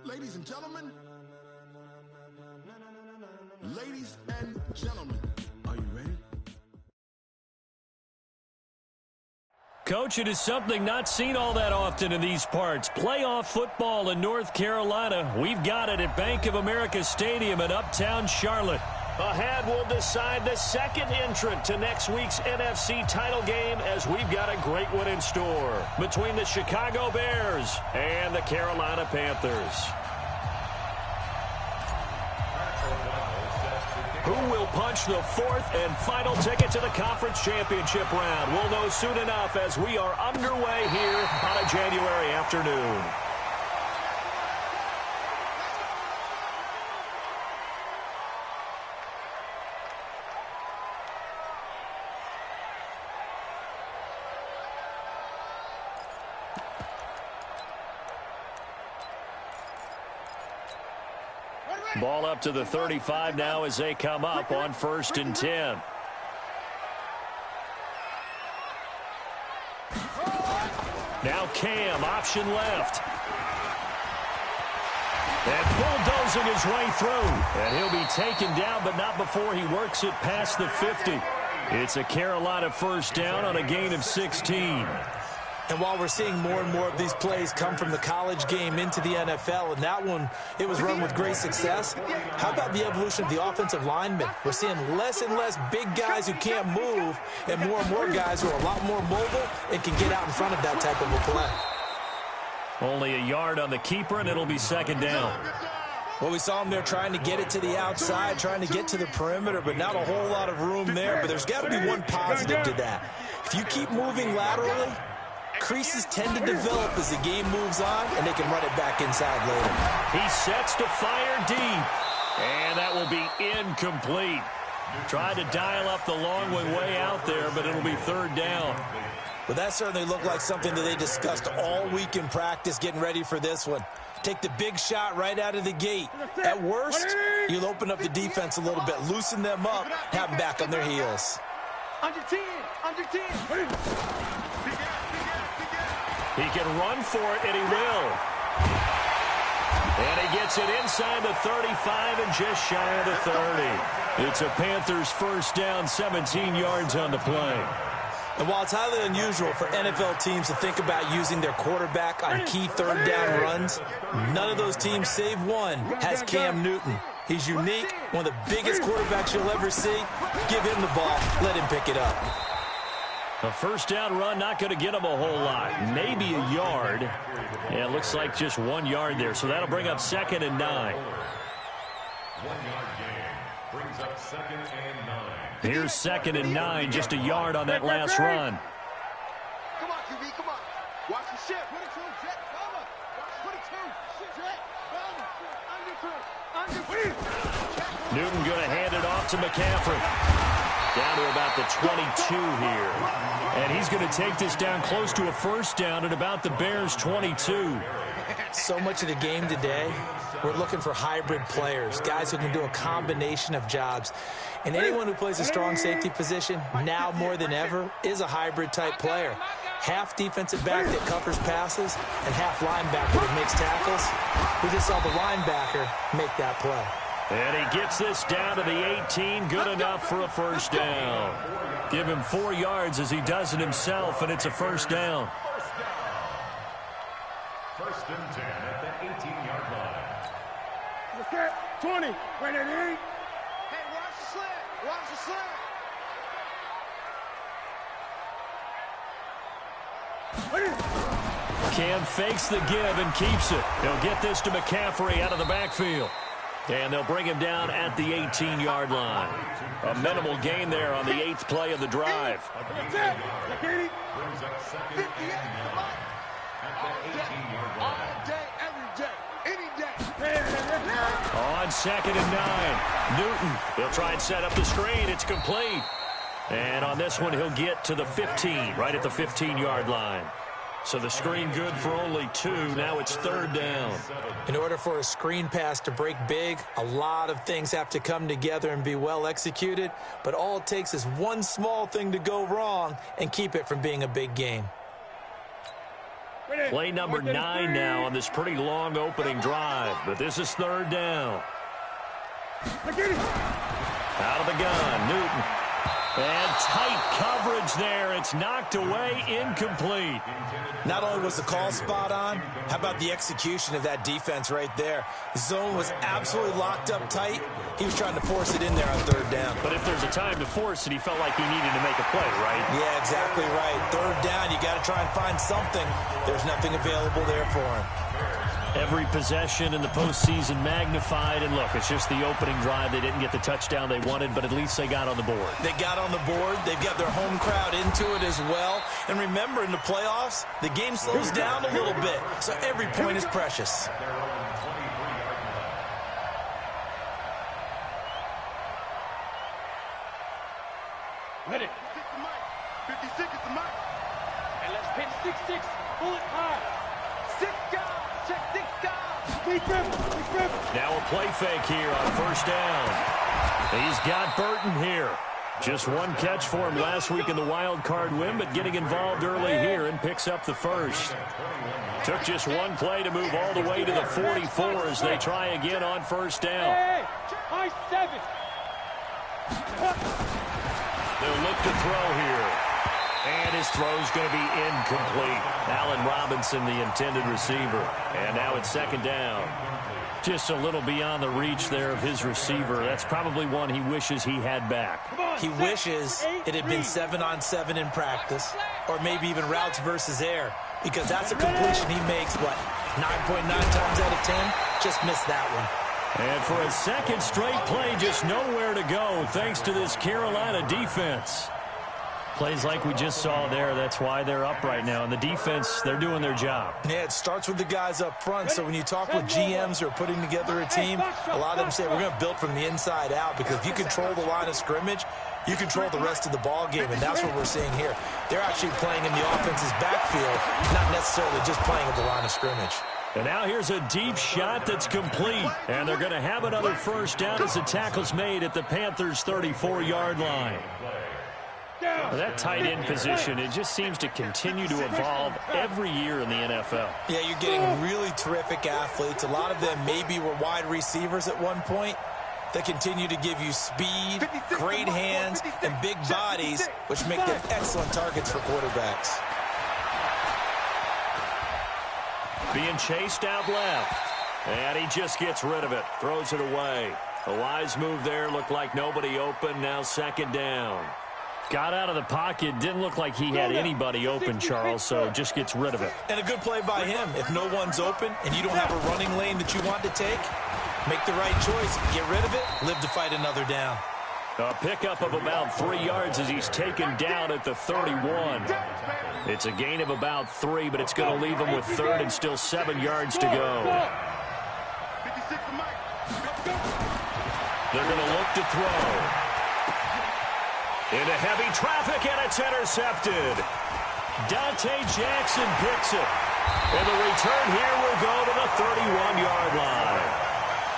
Ladies and gentlemen, are you ready? Coach, it is something not seen all that often in these parts. Playoff football in North Carolina. We've got it at Bank of America Stadium in Uptown Charlotte. Ahead, we'll decide the second entrant to next week's NFC title game, as we've got a great one in store between the Chicago Bears and the Carolina Panthers. Who will punch the fourth and final ticket to the conference championship round? We'll know soon enough as we are underway here on a January afternoon. Ball up to the 35 now as they come up on 1st and 10. Now Cam, option left. And bulldozing his way through. And he'll be taken down, but not before he works it past the 50. It's a Carolina first down on a gain of 16. And while we're seeing more and more of these plays come from the college game into the NFL, and that one, it was run with great success, how about the evolution of the offensive linemen? We're seeing less and less big guys who can't move and more guys who are a lot more mobile and can get out in front of that type of a play. Only a yard on the keeper, and it'll be second down. Well, we saw him there trying to get it to the outside, trying to get to the perimeter, but not a whole lot of room there. But there's got to be one positive to that. If you keep moving laterally, creases tend to develop as the game moves on, and they can run it back inside later. He sets to fire deep, and that will be incomplete. Tried to dial up the long one way out there, but it'll be third down. Well, that certainly looked like something that they discussed all week in practice getting ready for this one. Take the big shot right out of the gate. At worst, you'll open up the defense a little bit, loosen them up, have them back on their heels. Under 10, under 10. He can run for it, and he will. And he gets it inside the 35 and just shy of the 30. It's a Panthers first down, 17 yards on the play. And while it's highly unusual for NFL teams to think about using their quarterback on key third down runs, none of those teams, save one, has Cam Newton. He's unique, one of the biggest quarterbacks you'll ever see. Give him the ball, let him pick it up. A first down run, not going to get him a whole lot. Maybe a yard. Yeah, it looks like just 1 yard there, so that'll bring up 2nd and 9. 1 yard gain brings up 2nd and 9. Here's 2nd and 9, just a yard on that last run. Come on, QB, come on. Watch the ship. 22, jet, cover. 22, jet, under. Newton going to hand it off to McCaffrey. Down to about the 22 here. And he's going to take this down close to a first down at about the Bears' 22. So much of the game today, we're looking for hybrid players, guys who can do a combination of jobs. And anyone who plays a strong safety position, now more than ever, is a hybrid type player. Half defensive back that covers passes and half linebacker that makes tackles. We just saw the linebacker make that play. And he gets this down to the 18, good enough for a first down. Give him 4 yards as he does it himself, and it's a first down. 1st and 10 at the 18-yard line. Let's get 20. Right at 8. Hey, watch the slant. Watch the slant. Cam fakes the give and keeps it. He'll get this to McCaffrey out of the backfield. And they'll bring him down at the 18-yard line. A minimal gain there on the 8th play of the drive. That's it. Brings up 2nd and 9 at the 18-yard line. All day, every day, any day. On 2nd and 9, Newton. He'll try and set up the screen. It's complete. And on this one, he'll get to the 15, right at the 15-yard line. So the screen good for only 2. Now it's third down. In order for a screen pass to break big, a lot of things have to come together and be well executed. But all it takes is one small thing to go wrong and keep it from being a big game. Play number 9 now on this pretty long opening drive. But this is third down. Out of the gun, Newton. And tight coverage there. It's knocked away, incomplete. Not only was the call spot on, how about the execution of that defense right there? The zone was absolutely locked up tight. He was trying to force it in there on third down. But if there's a time to force it, he felt like he needed to make a play, right? Yeah, exactly right. Third down, you got to try and find something. There's nothing available there for him. Every possession in the postseason magnified. And look, it's just the opening drive. They didn't get the touchdown they wanted, but at least they got on the board. They got on the board. They've got their home crowd into it as well. And remember, in the playoffs, the game slows down a little bit, so every point is precious. Ready. 56 is the mic. And let's pitch 6-6. Bullet high. 6 guys. Check 6 guys. Now a play fake here on first down. He's got Burton here. Just one catch for him last week in the wild card win, but getting involved early here and picks up the first. Took just one play to move all the way to the 44 as they try again on first down. High 7. They'll look to throw here. And his throw's going to be incomplete. Allen Robinson, the intended receiver. And now it's second down. Just a little beyond the reach there of his receiver. That's probably one he wishes he had back. He wishes it had been 7-on-7 in practice, or maybe even routes versus air, because that's a completion he makes, 9.9 times out of 10? Just missed that one. And for a second straight play, just nowhere to go thanks to this Carolina defense. Plays like we just saw there, that's why they're up right now. And the defense, they're doing their job. Yeah, it starts with the guys up front. So when you talk with GMs who are putting together a team, a lot of them say we're going to build from the inside out, because if you control the line of scrimmage, you control the rest of the ball game, and that's what we're seeing here. They're actually playing in the offense's backfield, not necessarily just playing at the line of scrimmage. And now here's a deep shot that's complete. And they're going to have another first down as the tackle's made at the Panthers' 34-yard line. Well, that tight end position, it just seems to continue to evolve every year in the NFL. Yeah, you're getting really terrific athletes. A lot of them maybe were wide receivers at one point. They continue to give you speed, great hands, and big bodies, which make them excellent targets for quarterbacks. Being chased out left. And he just gets rid of it. Throws it away. A wise move there. Looked like nobody open. Now second down. Got out of the pocket. Didn't look like he had anybody open, Charles, so just gets rid of it. And a good play by him. If no one's open and you don't have a running lane that you want to take, make the right choice. Get rid of it. Live to fight another down. A pickup of about 3 yards as he's taken down at the 31. It's a gain of about 3, but it's going to leave him with third and still 7 yards to go. They're going to look to throw. Into heavy traffic, and it's intercepted. Dante Jackson picks it. And the return here will go to the 31-yard line.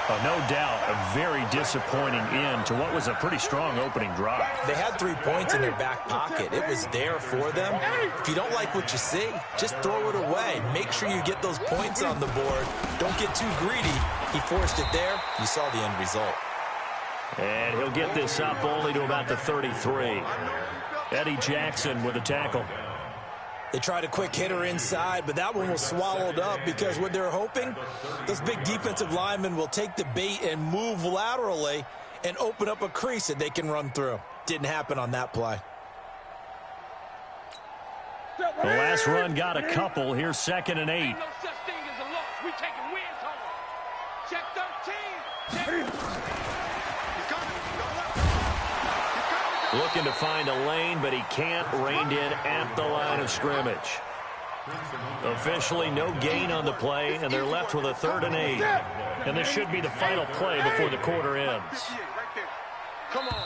Oh, no doubt, a very disappointing end to what was a pretty strong opening drive. They had 3 points in their back pocket. It was there for them. If you don't like what you see, just throw it away. Make sure you get those points on the board. Don't get too greedy. He forced it there. You saw the end result. And he'll get this up only to about the 33. Eddie Jackson with a tackle. They tried a quick hitter inside, but that one was swallowed up because what they're hoping, those big defensive linemen will take the bait and move laterally and open up a crease that they can run through. Didn't happen on that play. The last run got a couple. Here's 2nd and 8. No such thing as a loss. We taking wins home. Check 13. Looking to find a lane, but he can't. Reined in at the line of scrimmage. Officially no gain on the play, and they're left with a 3rd and 8. And this should be the final play before the quarter ends. Come on.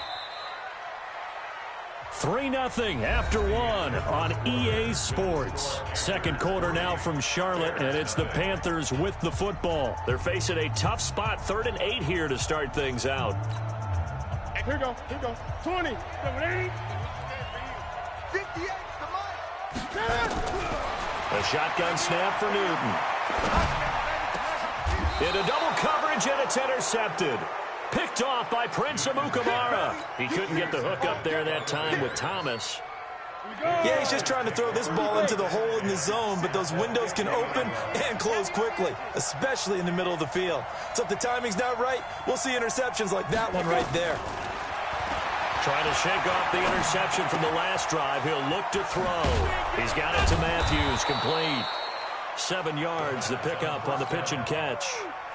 3-0 after 1 on EA Sports. Second quarter now from Charlotte, and it's the Panthers with the football. They're facing a tough spot, 3rd and 8 here to start things out. Here we go. 20. 58 the mark. A shotgun snap for Newton. Into double coverage, and it's intercepted. Picked off by Prince Amukamara. He couldn't get the hook up there that time with Thomas. Yeah, he's just trying to throw this ball into the hole in the zone, but those windows can open and close quickly, especially in the middle of the field. So if the timing's not right, we'll see interceptions like that one right there. Trying to shake off the interception from the last drive. He'll look to throw. He's got it to Matthews, complete. 7 yards, the pickup on the pitch and catch.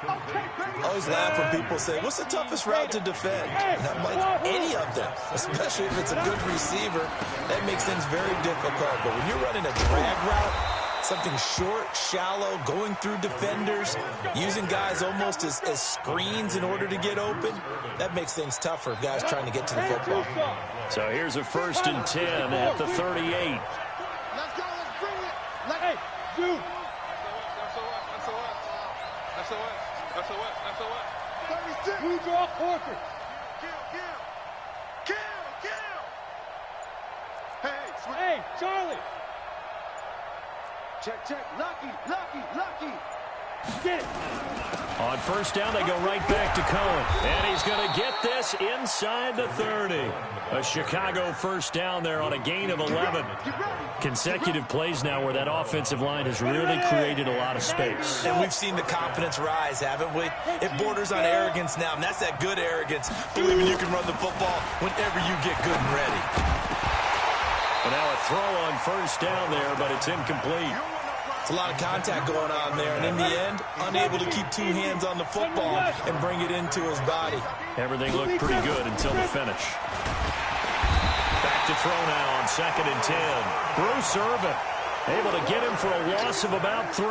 I always laugh when people say, what's the toughest route to defend? And I'm like, any of them, especially if it's a good receiver. That makes things very difficult. But when you're running a drag route, something short, shallow, going through defenders, using guys almost as screens in order to get open, that makes things tougher, guys trying to get to the football. So here's a 1st and 10 at the 38. Let's go, let's bring it. Hey, dude. SOS. Who draw quarter? Kill. Hey, Charlie. Check. Lucky. Get it. On 1st down, they go right back to Cohen. And he's going to get this inside the 30. A Chicago 1st down there on a gain of 11. Consecutive plays now where that offensive line has really created a lot of space. And we've seen the confidence rise, haven't we? It borders on arrogance now, and that's that good arrogance, believing you can run the football whenever you get good and ready. And now a throw on 1st down there, but it's incomplete. It's a lot of contact going on there, and in the end, unable to keep 2 hands on the football and bring it into his body. Everything looked pretty good until the finish. Back to throw now on 2nd and 10. Bruce Irvin able to get him for a loss of about 3.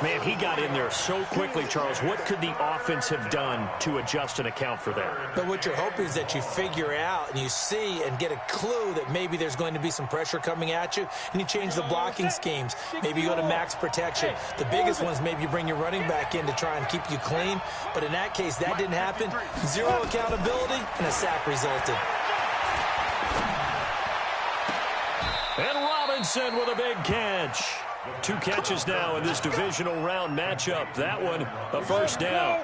Man, he got in there so quickly, Charles. What could the offense have done to adjust and account for that? But what you're hoping is that you figure out and you see and get a clue that maybe there's going to be some pressure coming at you, and you change the blocking schemes. Maybe you go to max protection. The biggest one is maybe you bring your running back in to try and keep you clean. But in that case, that didn't happen. 0 accountability, and a sack resulted. And Robinson with a big catch. 2 catches now in this divisional round matchup. That one, a 1st down.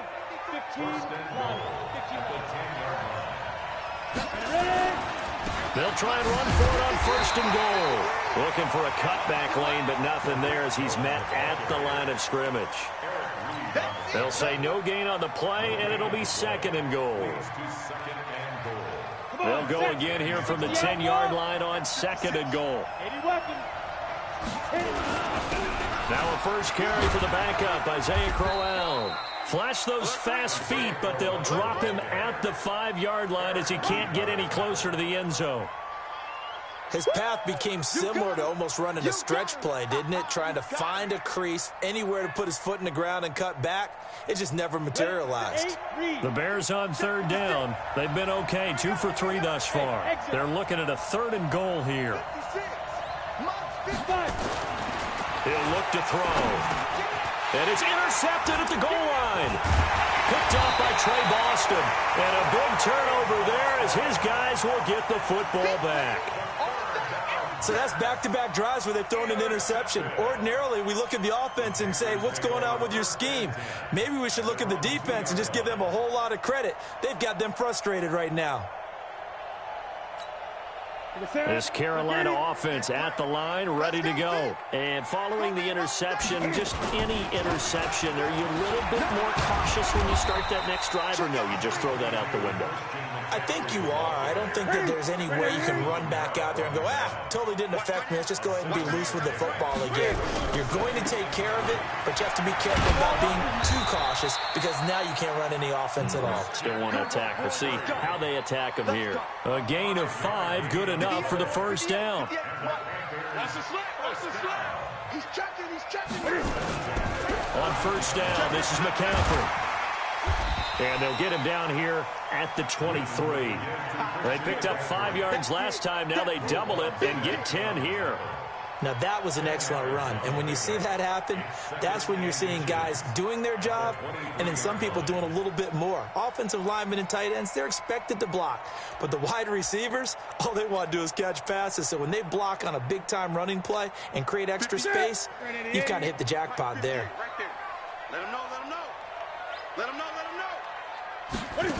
They'll try and run for it on 1st and goal. Looking for a cutback lane, but nothing there as he's met at the line of scrimmage. They'll say no gain on the play, and it'll be 2nd and goal. They'll go again here from the 10-yard line on 2nd and goal. Now a 1st carry for the backup, Isaiah Crowell. Flash those fast feet, but they'll drop him at the 5-yard line as he can't get any closer to the end zone. His path became similar to almost running a stretch play, didn't it? Trying to find a crease, anywhere to put his foot in the ground and cut back. It just never materialized. The Bears on 3rd down. They've been okay, 2 for 3 thus far. They're looking at a 3rd and goal here. He'll look to throw. And it's intercepted at the goal line. Picked off by Trey Boston. And a big turnover there as his guys will get the football back. So that's back-to-back drives where they've thrown an interception. Ordinarily, we look at the offense and say, what's going on with your scheme? Maybe we should look at the defense and just give them a whole lot of credit. They've got them frustrated right now. This Carolina offense at the line, ready to go. And following the interception, just any interception, are you a little bit more cautious when you start that next drive, or no, you just throw that out the window? I think you are. I don't think that there's any way you can run back out there and go, totally didn't affect me. Let's just go ahead and be loose with the football again. You're going to take care of it, but you have to be careful about being too cautious because now you can't run any offense at all. Still want to attack. We'll see how they attack them here. A gain of 5, good enough for the 1st down. That's a slap. He's checking. On 1st down, this is McCaffrey. And they'll get him down here at the 23. They picked up 5 yards last time. Now they double it and get 10 here. Now, that was an excellent run. And when you see that happen, that's when you're seeing guys doing their job and then some people doing a little bit more. Offensive linemen and tight ends, they're expected to block. But the wide receivers, all they want to do is catch passes. So when they block on a big-time running play and create extra space, you've kind of hit the jackpot there. Right there. Let him know, let him know. Let him know, let him know.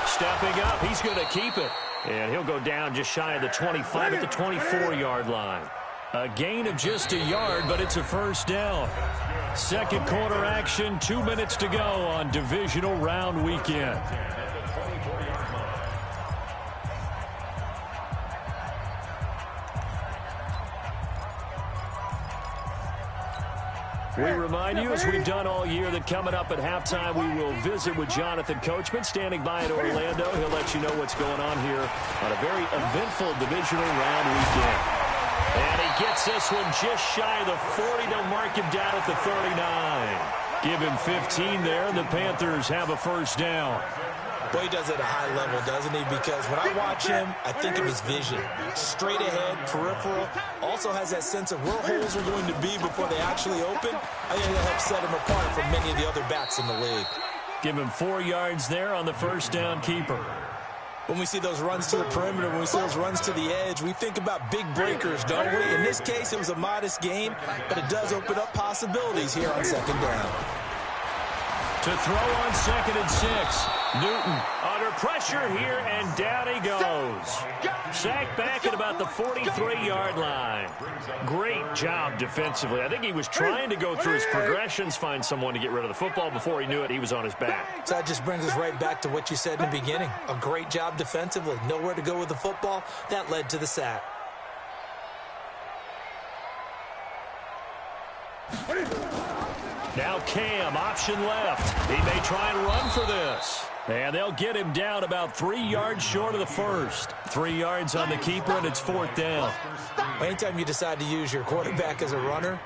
Stepping up, he's going to keep it. And he'll go down just shy of the 25 at the 24-yard line. A gain of just a yard, but it's a first down. Second quarter action, 2 minutes to go on divisional round weekend. We remind you, as we've done all year, that coming up at halftime, we will visit with Jonathan Coachman, standing by in Orlando. He'll let you know what's going on here on a very eventful divisional round weekend. And he gets this one just shy of the 40. They'll mark him down at the 39. Give him 15 there, and the Panthers have a first down. Boy, he does it at a high level, doesn't he? Because when I watch him, I think of his vision. Straight ahead, peripheral. Also has that sense of where holes are going to be before they actually open. I think that helps set him apart from many of the other backs in the league. Give him 4 yards there on the first down keeper. When we see those runs to the perimeter, when we see those runs to the edge, we think about big breakers, don't we? In this case, it was a modest gain, but it does open up possibilities here on second down. To throw on 2nd and 6. Newton under pressure here, and down he goes. Sacked back at about the 43-yard line. Great job defensively. I think he was trying to go through his progressions, find someone to get rid of the football. Before he knew it, he was on his back. So that just brings us right back to what you said in the beginning. A great job defensively. Nowhere to go with the football. That led to the sack. Now Cam, option left. He may try and run for this. And they'll get him down about 3 yards short of the first. 3 yards on the keeper, and it's 4th down. Anytime you decide to use your quarterback as a runner,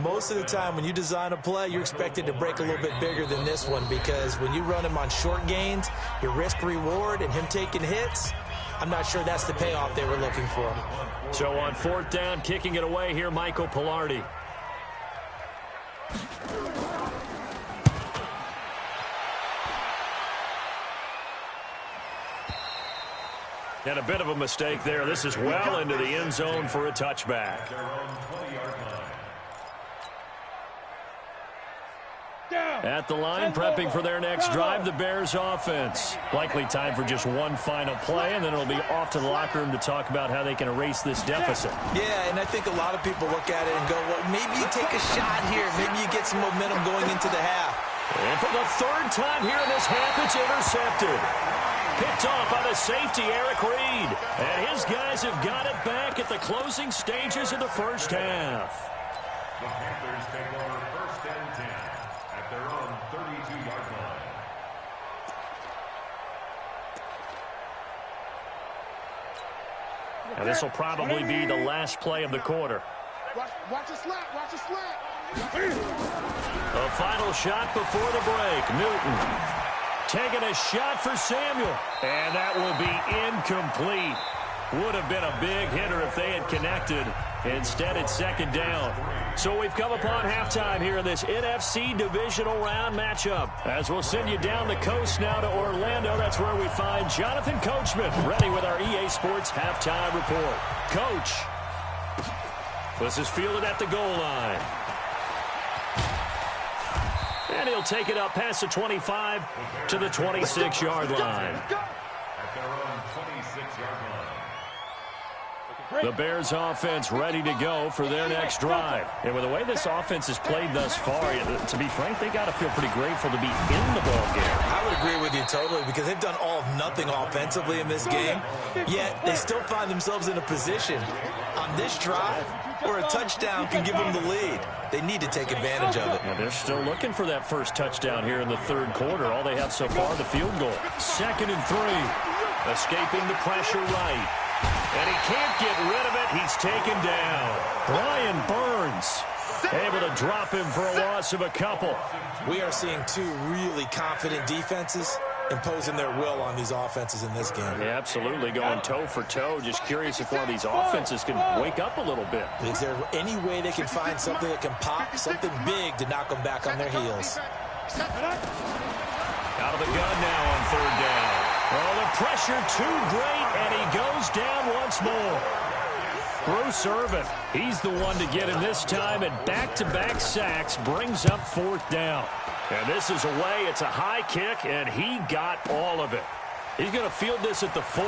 most of the time when you design a play, you're expected to break a little bit bigger than this one, because when you run him on short gains, your risk-reward and him taking hits, I'm not sure that's the payoff they were looking for. So on 4th down, kicking it away here, Michael Pilardi. And a bit of a mistake there. This is well into the end zone for a touchback. At the line, prepping for their next drive, the Bears offense. Likely time for just one final play, and then it'll be off to the locker room to talk about how they can erase this deficit. Yeah, and I think a lot of people look at it and go, well, maybe you take a shot here. Maybe you get some momentum going into the half. And for the 3rd time here in this half, it's intercepted. Picked off by the safety, Eric Reed. And his guys have got it back at the closing stages of the first half. The Panthers take over 1st and 10 at their own 32-yard line. And this will probably be the last play of the quarter. Watch a slap. Watch a slap. A final shot before the break. Newton taking a shot for Samuel. And that will be incomplete. Would have been a big hitter if they had connected. Instead, it's 2nd down. So we've come upon halftime here in this NFC divisional round matchup. As we'll send you down the coast now to Orlando, that's where we find Jonathan Coachman, ready with our EA Sports halftime report. Coach, this is fielded at the goal line. And he'll take it up past the 25 to the 26-yard line. At their own 26-yard line. The Bears offense ready to go for their next drive. And with the way this offense has played thus far, to be frank, they got to feel pretty grateful to be in the ball game. I would agree with you totally, because they've done all of nothing offensively in this game, yet they still find themselves in a position on this drive where a touchdown can give them the lead. They need to take advantage of it. Well, they're still looking for that first touchdown here in the 3rd quarter. All they have so far, the field goal. 2nd and 3. Escaping the pressure right. And he can't get rid of it. He's taken down. Brian Burns able to drop him for a loss of a couple. We are seeing two really confident defenses imposing their will on these offenses in this game. Yeah, absolutely, going toe for toe. Just curious if one of these offenses can wake up a little bit. Is there any way they can find something that can pop, something big to knock them back on their heels? Out of the gun now on third down. Oh, the pressure too great, and he goes down once more. Bruce Irvin, he's the one to get him this time, and back-to-back sacks brings up fourth down. And this is away. It's a high kick, and he got all of it. He's going to field this at the 4.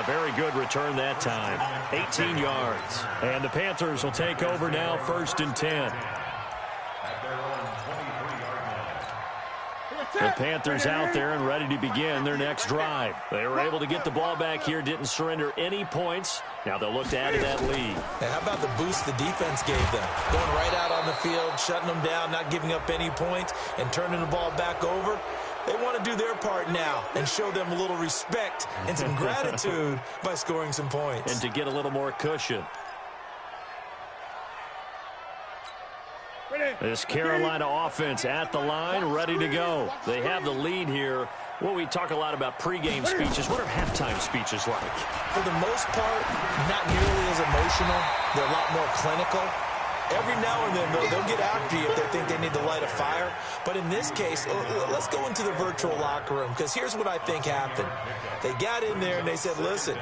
Very good return that time. 18 yards. And the Panthers will take over now, 1st and 10. The Panthers out there and ready to begin their next drive. They were able to get the ball back here, didn't surrender any points. Now they'll look to add to that lead. Now, how about the boost the defense gave them? Going right out on the field, shutting them down, not giving up any points, and turning the ball back over. They want to do their part now and show them a little respect and some gratitude by scoring some points. And to get a little more cushion. This Carolina offense at the line, ready to go. They have the lead here. Well, we talk a lot about pregame speeches. What are halftime speeches like? For the most part, not nearly as emotional. They're a lot more clinical. Every now and then, they'll get after you if they think they need to light a fire. But in this case, let's go into the virtual locker room, because here's what I think happened. They got in there and they said, listen,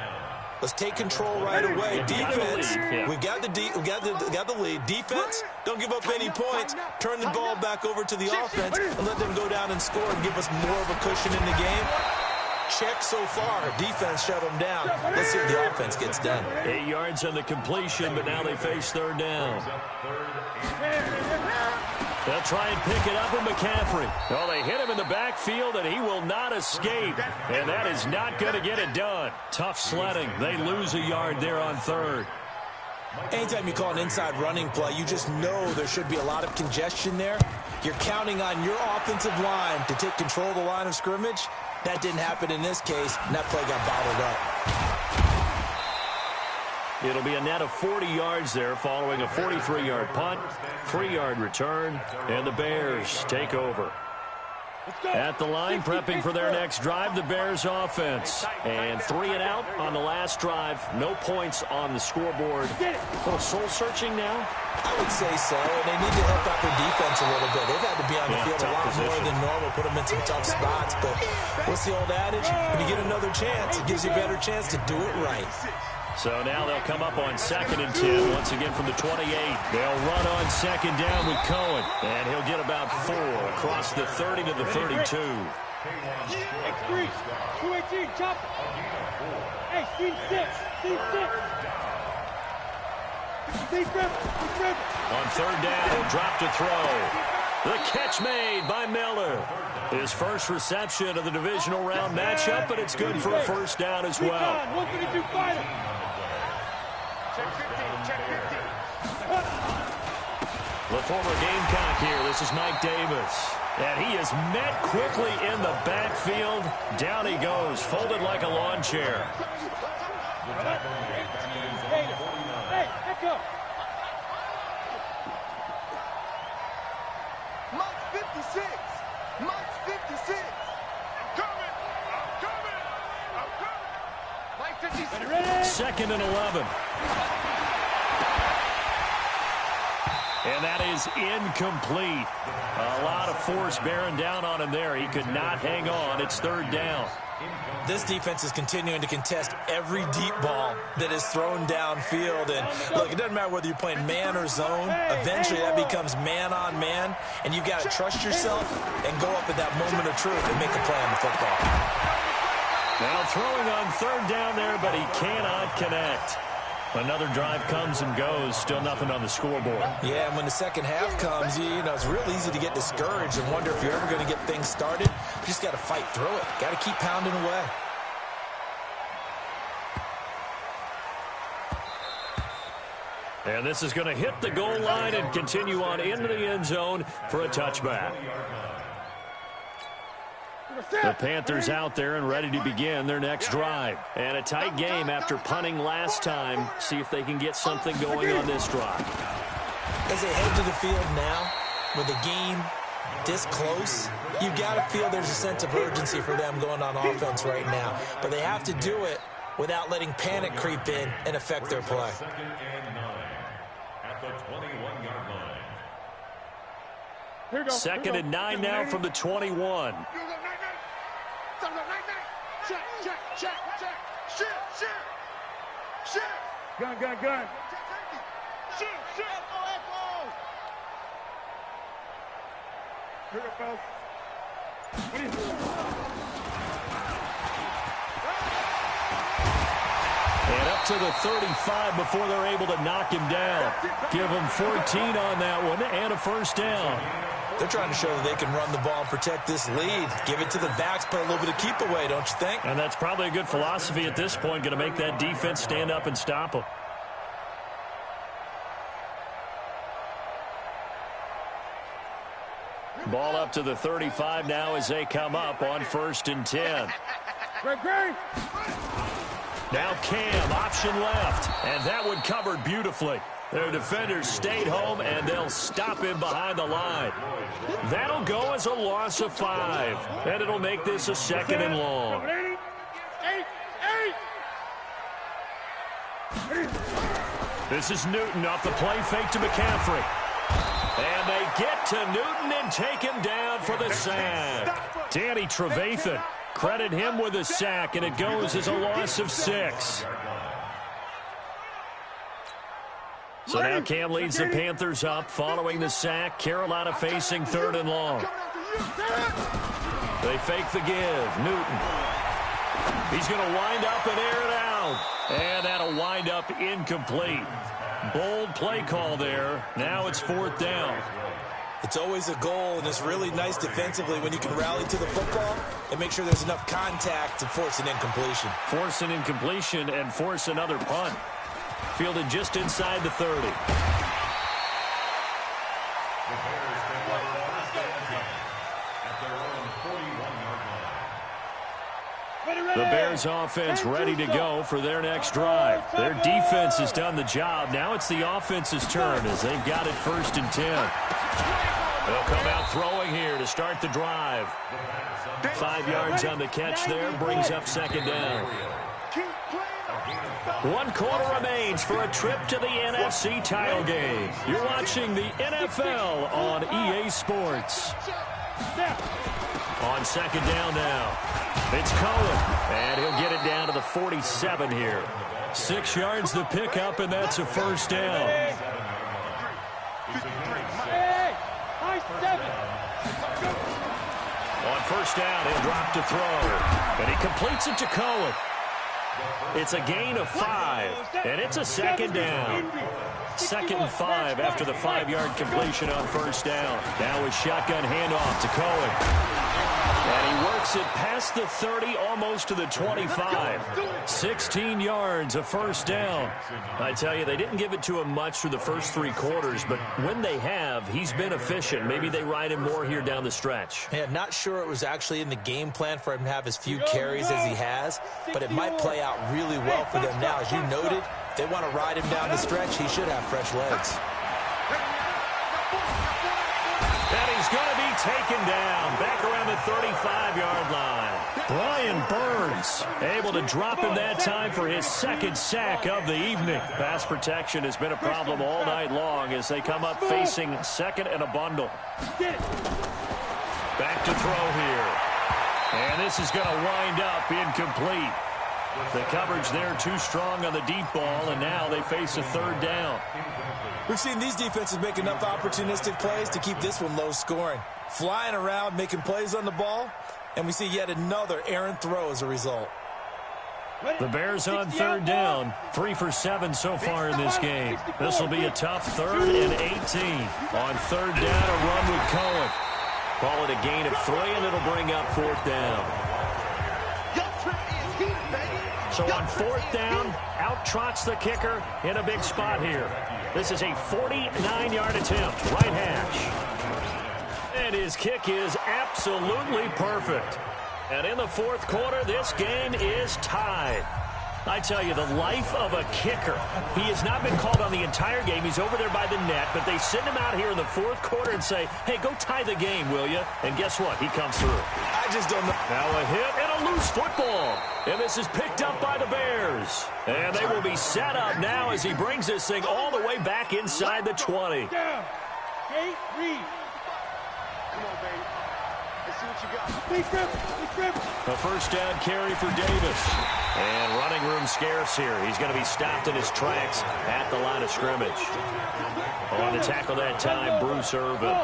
let's take control right away. Defense, we got the lead. Defense, don't give up any points. Turn the ball back over to the offense and let them go down and score and give us more of a cushion in the game. Check so far. Defense shut them down. Let's see what the offense gets done. 8 yards on the completion, but now they face third down. They'll try and pick it up with McCaffrey. Well, they hit him in the backfield, and he will not escape. And that is not going to get it done. Tough sledding. They lose a yard there on third. Anytime you call an inside running play, you just know there should be a lot of congestion there. You're counting on your offensive line to take control of the line of scrimmage. That didn't happen in this case, and that play got bottled up. It'll be a net of 40 yards there following a 43-yard punt, 3-yard return, and the Bears take over. At the line, prepping for their next drive, the Bears offense. And 3 and out on the last drive. No points on the scoreboard. A little soul-searching now? I would say so, and they need to help out their defense a little bit. They've had to be on the field a lot more than normal, put them in some tough spots. But what's the old adage? When you get another chance, it gives you a better chance to do it right. So now they'll come up on 2nd and 10, once again from the 28. They'll run on 2nd down with Cohen, and he'll get about 4 across the 30 to the 32. X3, 218, chop. Hey, C6, C6. On 3rd down, he'll drop to throw. The catch made by Miller. His first reception of the divisional round matchup, but it's good for a 1st down as well. The former Gamecock here. This is Mike Davis. And he is met quickly in the backfield. Down he goes, folded like a lawn chair. Hey, echo. Mike's 56. Mike's 56. I'm coming. Mike 56. 2nd and 11. And that is incomplete. A lot of force bearing down on him there. He could not hang on. It's 3rd down. This defense is continuing to contest every deep ball that is thrown downfield. And look, it doesn't matter whether you're playing man or zone. Eventually that becomes man on man. And you've got to trust yourself and go up at that moment of truth and make a play on the football. Now throwing on 3rd down there, but he cannot connect. Another drive comes and goes. Still nothing on the scoreboard. Yeah, and when the second half comes, you know, it's real easy to get discouraged and wonder if you're ever going to get things started. You just got to fight through it. Got to keep pounding away. And this is going to hit the goal line and continue on into the end zone for a touchback. The Panthers out there and ready to begin their next drive. And a tight game after punting last time. See if they can get something going on this drive. As they head to the field now with the game this close, you've got to feel there's a sense of urgency for them going on offense right now. But they have to do it without letting panic creep in and affect their play. Second and 9 at the 21-yard line. Second and 9 now from the 21. Gun. Here it goes. And up to the 35 before they're able to knock him down. Give him 14 on that one and a first down. They're trying to show that they can run the ball and protect this lead. Give it to the backs, put a little bit of keep away, don't you think? And that's probably a good philosophy at this point, going to make that defense stand up and stop them. Ball up to the 35 now as they come up on 1st and 10. Now Cam, option left, and that one covered beautifully. Their defenders stayed home, and they'll stop him behind the line. That'll go as a loss of 5, and it'll make this a 2nd and long. This is Newton off the play fake to McCaffrey. And they get to Newton and take him down for the sack. Danny Trevathan, credit him with a sack, and it goes as a loss of 6. So now Cam leads the Panthers up following the sack. Carolina facing 3rd and long. They fake the give. Newton. He's going to wind up and air it out. And that'll wind up incomplete. Bold play call there. Now it's 4th down. It's always a goal, and it's really nice defensively when you can rally to the football and make sure there's enough contact to force an incompletion. Force an incompletion and force another punt. Fielded just inside the 30. The Bears take over 1st and 10 at their own 41-yard line. The Bears offense ready to go for their next drive. Their defense has done the job. Now it's the offense's turn as they've got it 1st and 10. They'll come out throwing here to start the drive. 5 yards on the catch there, brings up 2nd down. 1 quarter remains for a trip to the NFC title game. You're watching the NFL on EA Sports. On 2nd down now, it's Cohen, and he'll get it down to the 47 here. 6 yards the pickup, and that's a 1st down. On 1st down, he'll drop to throw, and he completes it to Cohen. It's a gain of 5, and it's a 2nd down. 2nd and 5 after the 5-yard completion on 1st down. Now a shotgun handoff to Cohen. And he works it past the 30, almost to the 25. 16 yards, a 1st down. I tell you, they didn't give it to him much through the first 3 quarters, but when they have, he's been efficient. Maybe they ride him more here down the stretch. Yeah, not sure it was actually in the game plan for him to have as few carries as he has, but it might play out really well for them now. As you noted, if they want to ride him down the stretch, he should have fresh legs. And he's going to be taken down back around the 35-yard line. Brian Burns able to drop him that time for his 2nd sack of the evening. Pass protection has been a problem all night long as they come up facing 2nd and a bundle. Back to throw here. And this is going to wind up incomplete. The coverage there too strong on the deep ball, and now they face a 3rd down. We've seen these defenses make enough opportunistic plays to keep this one low scoring. Flying around, making plays on the ball, and we see yet another errant throw as a result. The Bears on 3rd down, 3 for 7 so far in this game. This will be a tough 3rd and 18. On 3rd down, a run with Cohen. Call it a gain of 3, and it'll bring up 4th down. So on 4th down, out trots the kicker in a big spot here. This is a 49-yard attempt, right hash. And his kick is absolutely perfect. And in the 4th quarter, this game is tied. I tell you, the life of a kicker. He has not been called on the entire game. He's over there by the net, but they send him out here in the fourth quarter and say, hey, go tie the game, will you? And guess what? He comes through. I just don't know. Now a hit and a loose football. And this is picked up by the Bears. And they will be set up now as he brings this thing all the way back inside the 20. Down. Hey, read. Come on, baby. Let's see what you got. Big grip. A first down carry for Davis. And running room scarce here. He's going to be stopped in his tracks at the line of scrimmage. On the tackle that time, Bruce Irvin.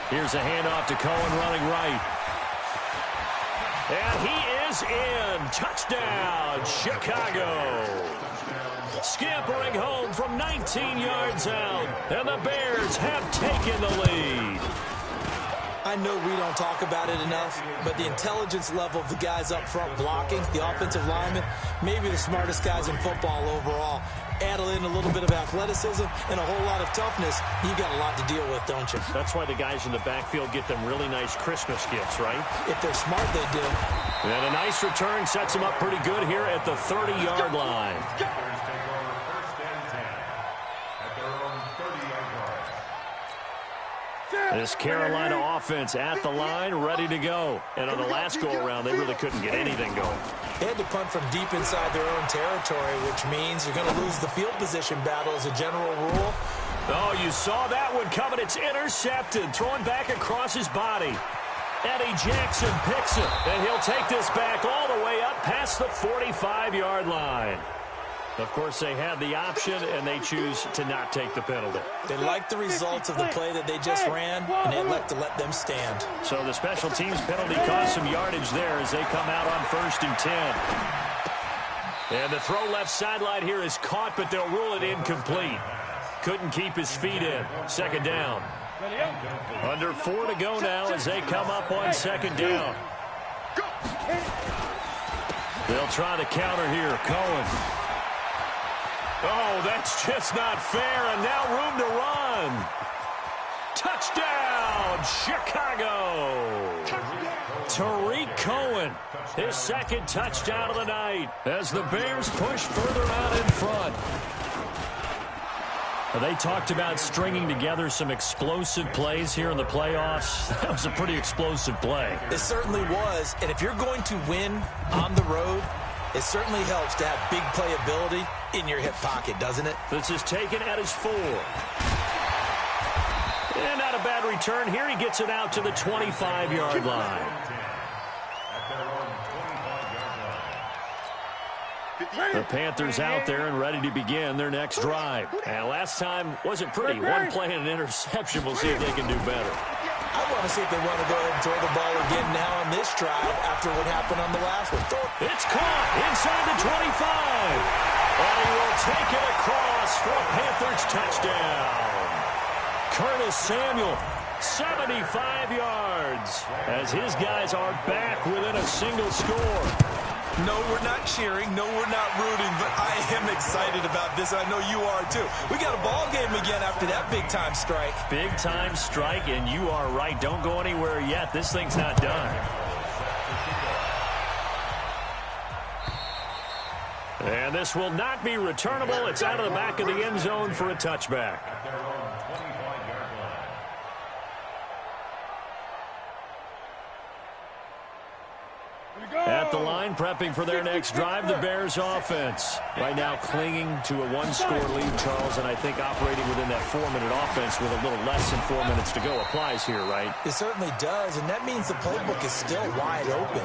Here's a handoff to Cohen running right. And he is in. Touchdown, Chicago. Scampering home from 19 yards out. And the Bears have taken the lead. I know we don't talk about it enough, but the intelligence level of the guys up front blocking, the offensive linemen, maybe the smartest guys in football overall. Add in a little bit of athleticism and a whole lot of toughness, you got a lot to deal with, don't you? That's why the guys in the backfield get them really nice Christmas gifts, right? If they're smart, they do. And a nice return sets them up pretty good here at the 30-yard line. This Carolina offense at the line, ready to go. And on the last go-around, they really couldn't get anything going. They had to punt from deep inside their own territory, which means you're going to lose the field position battle as a general rule. Oh, you saw that one coming. It's intercepted, throwing back across his body. Eddie Jackson picks it, and he'll take this back all the way up past the 45-yard line. Of course, they had the option, and they choose to not take the penalty. They like the results of the play that they just ran, and they like to let them stand. So the special teams penalty cost some yardage there as they come out on 1st and 10. And the throw left sideline here is caught, but they'll rule it incomplete. Couldn't keep his feet in. 2nd down. Under 4 to go now as they come up on 2nd down. They'll try the counter here. Cohen. Oh, that's just not fair, and now room to run. Touchdown, Chicago. Tariq Cohen, his 2nd touchdown of the night as the Bears push further out in front. They talked about stringing together some explosive plays here in the playoffs. That was a pretty explosive play. It certainly was, and if you're going to win on the road, it certainly helps to have big playability in your hip pocket, doesn't it? This is taken at his 4. And not a bad return here. He gets it out to the 25-yard line. The Panthers out there and ready to begin their next drive. And last time wasn't pretty. One play and an interception. We'll see if they can do better. I want to see if they want to go ahead and throw the ball again now on this drive after what happened on the last one. It's caught inside the 25. And he will take it across for a Panthers touchdown. Curtis Samuel, 75 yards, as his guys are back within a single score. No, we're not cheering. No, we're not rooting, but I am excited about this, and I know you are too. We got a ball game again after that big-time strike. Big-time strike, and you are right. Don't go anywhere yet. This thing's not done. And this will not be returnable. It's out of the back of the end zone for a touchback. At the line, prepping for their next drive, the Bears offense. Right now clinging to a 1-score lead, Charles, and I think operating within that 4-minute offense with a little less than 4 minutes to go applies here, right? It certainly does, and that means the playbook is still wide open.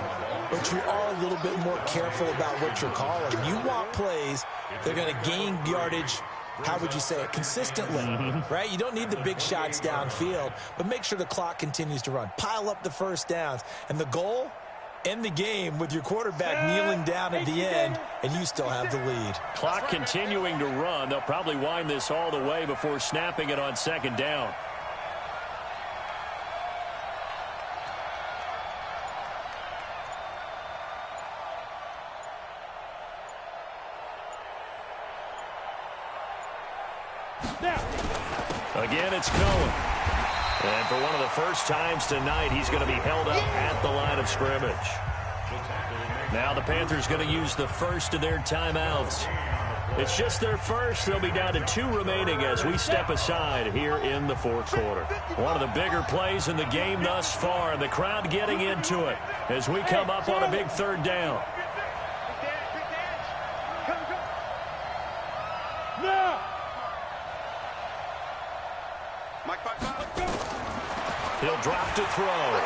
But you are a little bit more careful about what you're calling. You want plays, they're going to gain yardage, how would you say it, consistently, right? You don't need the big shots downfield, but make sure the clock continues to run. Pile up the first downs, and the goal, end the game with your quarterback kneeling down at the end, and you still have the lead. Clock continuing to run. They'll probably wind this all the way before snapping it on 2nd down. Again, it's Cohen. And for one of the first times tonight, he's going to be held up at the line of scrimmage. Now the Panthers going to use the first of their timeouts. It's just their first. They'll be down to 2 remaining as we step aside here in the fourth quarter. One of the bigger plays in the game thus far, and the crowd getting into it as we come up on a big third down. He'll drop to throw.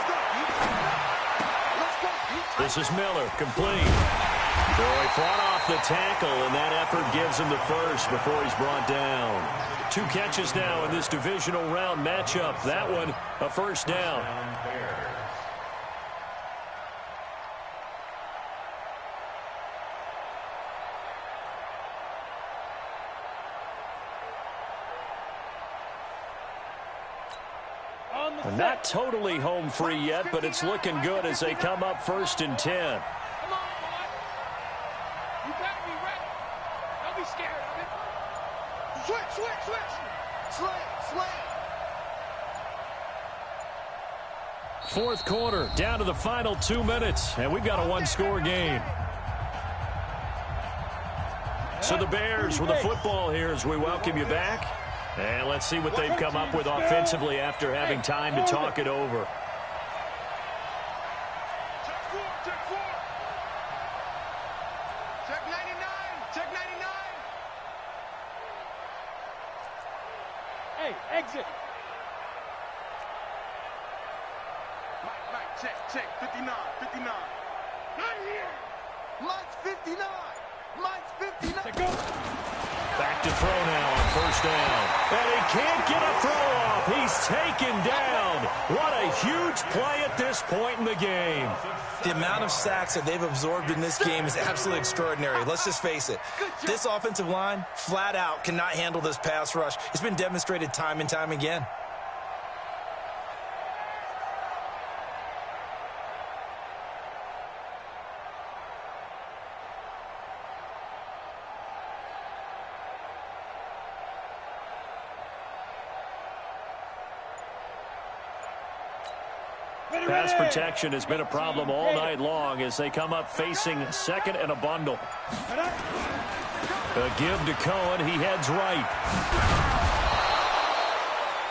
This is Miller, complete. Boy, fought off the tackle, and that effort gives him the first before he's brought down. 2 catches now in this divisional round matchup. That one, a first down. Not totally home free yet, but it's looking good as they come up 1st and 10. Come on, boy. You better be ready. Don't be scared of it. Switch. Slant. Fourth quarter, down to the final 2 minutes, and we've got a 1-score game. So the Bears with the football here as we welcome you back. And let's see what they've come up with offensively after having time to talk it over. Check 99. Hey, exit. Mike, check. 59. Not here. Mike's 59. Back to throw now on first down. And he can't get a throw off. He's taken down. What a huge play at this point in the game. The amount of sacks that they've absorbed in this game is absolutely extraordinary. Let's just face it. This offensive line, flat out, cannot handle this pass rush. It's been demonstrated time and time again. Pass protection has been a problem all night long as they come up facing 2nd and a bundle. A give to Cohen. He heads right.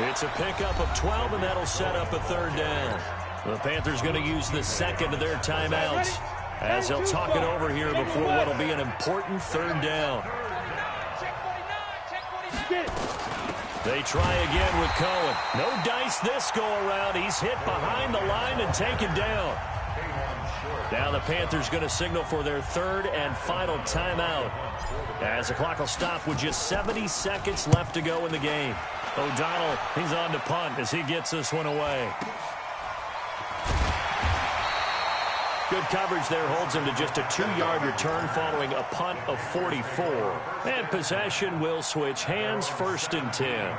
It's a pickup of 12, and that'll set up a 3rd down. The Panthers going to use the 2nd of their timeouts as they'll talk it over here before what will be an important 3rd down. They try again with Cohen. No dice this go-around. He's hit behind the line and taken down. Now the Panthers going to signal for their 3rd and final timeout as the clock will stop with just 70 seconds left to go in the game. O'Donnell, he's on to punt as he gets this one away. Good coverage there holds him to just a 2-yard return following a punt of 44. And possession will switch hands, 1st and 10.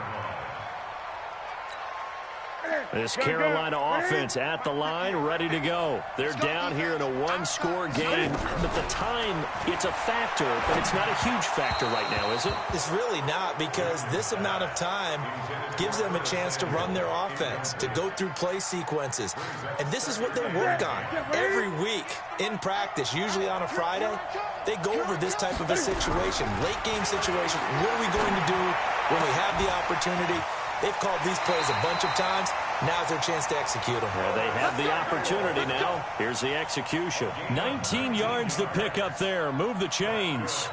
This Carolina offense at the line, ready to go. They're down here in a 1-score game. But the time, it's a factor, but it's not a huge factor right now, is it? It's really not, because this amount of time gives them a chance to run their offense, to go through play sequences. And this is what they work on every week in practice, usually on a Friday. They go over this type of a situation, late game situation. What are we going to do when we have the opportunity? They've called these plays a bunch of times. Now's their chance to execute them. Well, they have the opportunity now. Here's the execution. 19 yards to pick up there. Move the chains.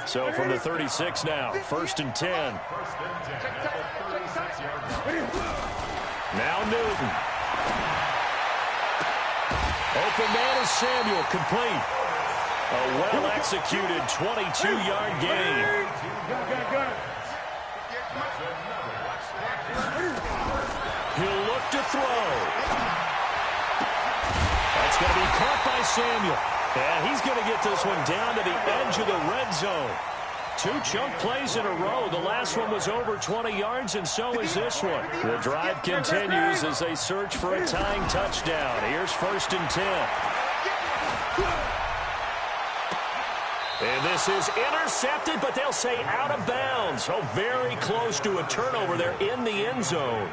So from the 36 now, 1st and 10. Now Newton. Open man is Samuel, complete. A well-executed 22-yard gain. He'll look to throw. That's going to be caught by Samuel. And he's going to get this one down to the edge of the red zone. 2 chunk plays in a row. The last one was over 20 yards, and so is this one. The drive continues as they search for a tying touchdown. Here's 1st and 10. And this is intercepted, but they'll say out of bounds. Oh, very close to a turnover there in the end zone.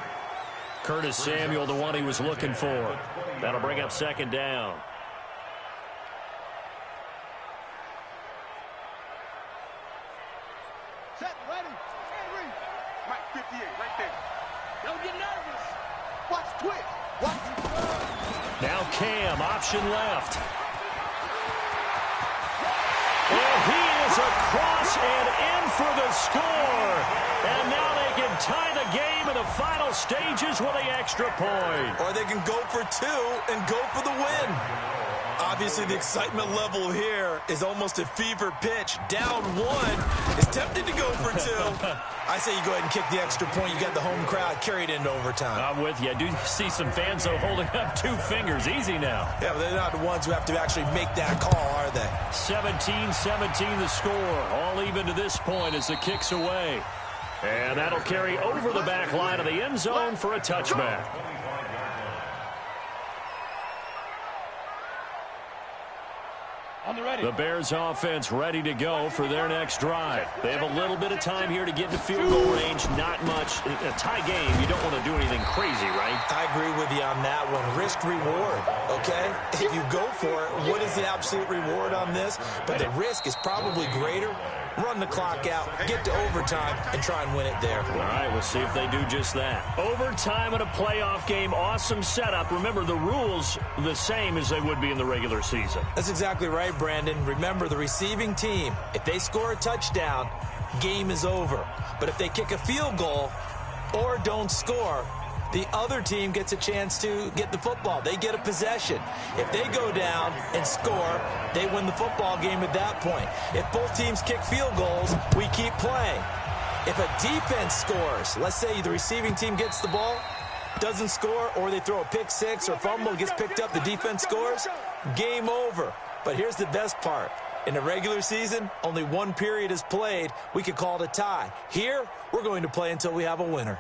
Curtis Samuel, the one he was looking for. That'll bring up second down. Set, ready. Mike 58, right there. Don't get nervous. Watch twitch. Watch. Now Cam, option left. And he is across and in for the score. And now they can tie the game in the final stages with an extra point. Or they can go for two and go for the win. Obviously, the excitement level here is almost a fever pitch. Down one is tempted to go for two. I say you go ahead and kick the extra point. You got the home crowd carried into overtime. I'm with you. I do see some fans, though, holding up 2 fingers. Easy now. Yeah, but they're not the ones who have to actually make that call, are they? 17-17 the score. All even to this point as the kick's away. And that'll carry over the back line of the end zone for a touchback. The Bears offense ready to go for their next drive. They have a little bit of time here to get into field goal range. Not much. In a tie game, you don't want to do anything crazy, right? I agree with you on that one. Risk reward, okay? If you go for it, what is the absolute reward on this? But the risk is probably greater. Run the clock out, get to overtime, and try and win it there. All right, we'll see if they do just that. Overtime in a playoff game, awesome setup. Remember, the rules the same as they would be in the regular season. That's exactly right, Brandon. Remember, the receiving team, if they score a touchdown, game is over. But if they kick a field goal or don't score, the other team gets a chance to get the football. They get a possession. If they go down and score, they win the football game at that point. If both teams kick field goals, we keep playing. If a defense scores, let's say the receiving team gets the ball, doesn't score, or they throw a pick six or fumble, gets picked up, the defense scores, game over. But here's the best part. In the regular season, only one period is played. We could call it a tie. Here, we're going to play until we have a winner.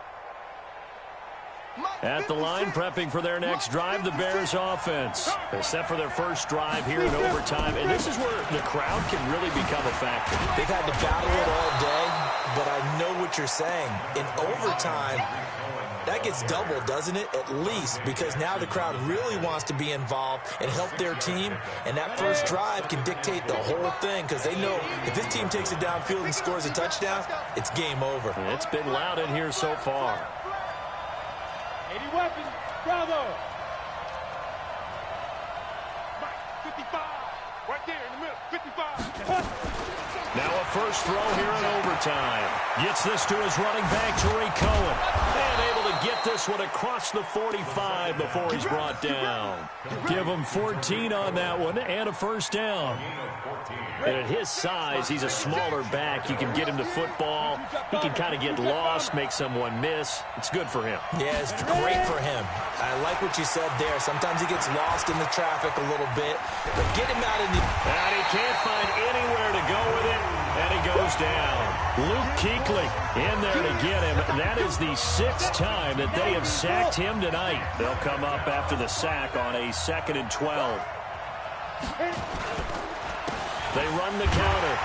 At the line, prepping for their next drive, the Bears offense. They set for their first drive here in overtime, and this is where the crowd can really become a factor. They've had to battle it all day, but I know what you're saying. In overtime, that gets doubled, doesn't it? At least, because now the crowd really wants to be involved and help their team, and that first drive can dictate the whole thing, because they know if this team takes it downfield and scores a touchdown, it's game over. It's been loud in here so far. 80 weapons, bravo! Mike 55, right there in the middle, 55. Now a first throw here in overtime. Gets this to his running back, Tariq Cohen. And able to get this one across the 45 before he's brought down. Give him 14 on that one and a first down. And at his size, he's a smaller back. You can get him to football. He can kind of get lost, make someone miss. It's good for him. Yeah, it's great for him. I like what you said there. Sometimes he gets lost in the traffic a little bit, but get him out in the... And he can't find anywhere to go with it, and he goes down. Luke Kuechly in there to get him. That is the 6th time that they have sacked him tonight. They'll come up after the sack on a 2nd and 12. They run the counter.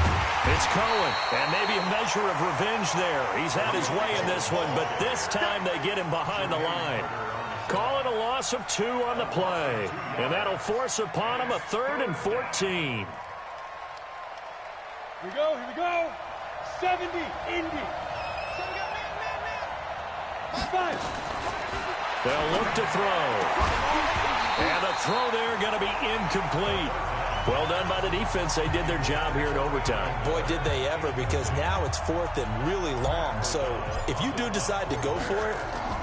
It's Cohen, and maybe a measure of revenge there. He's had his way in this one, but this time they get him behind the line. Call it a loss of 2 on the play, and that'll force upon him a 3rd and 14. Here we go. 70, Indy. 5. They'll look to throw. And the throw there going to be incomplete. Well done by the defense. They did their job here in overtime. Boy, did they ever, because now it's 4th and really long. So if you do decide to go for it,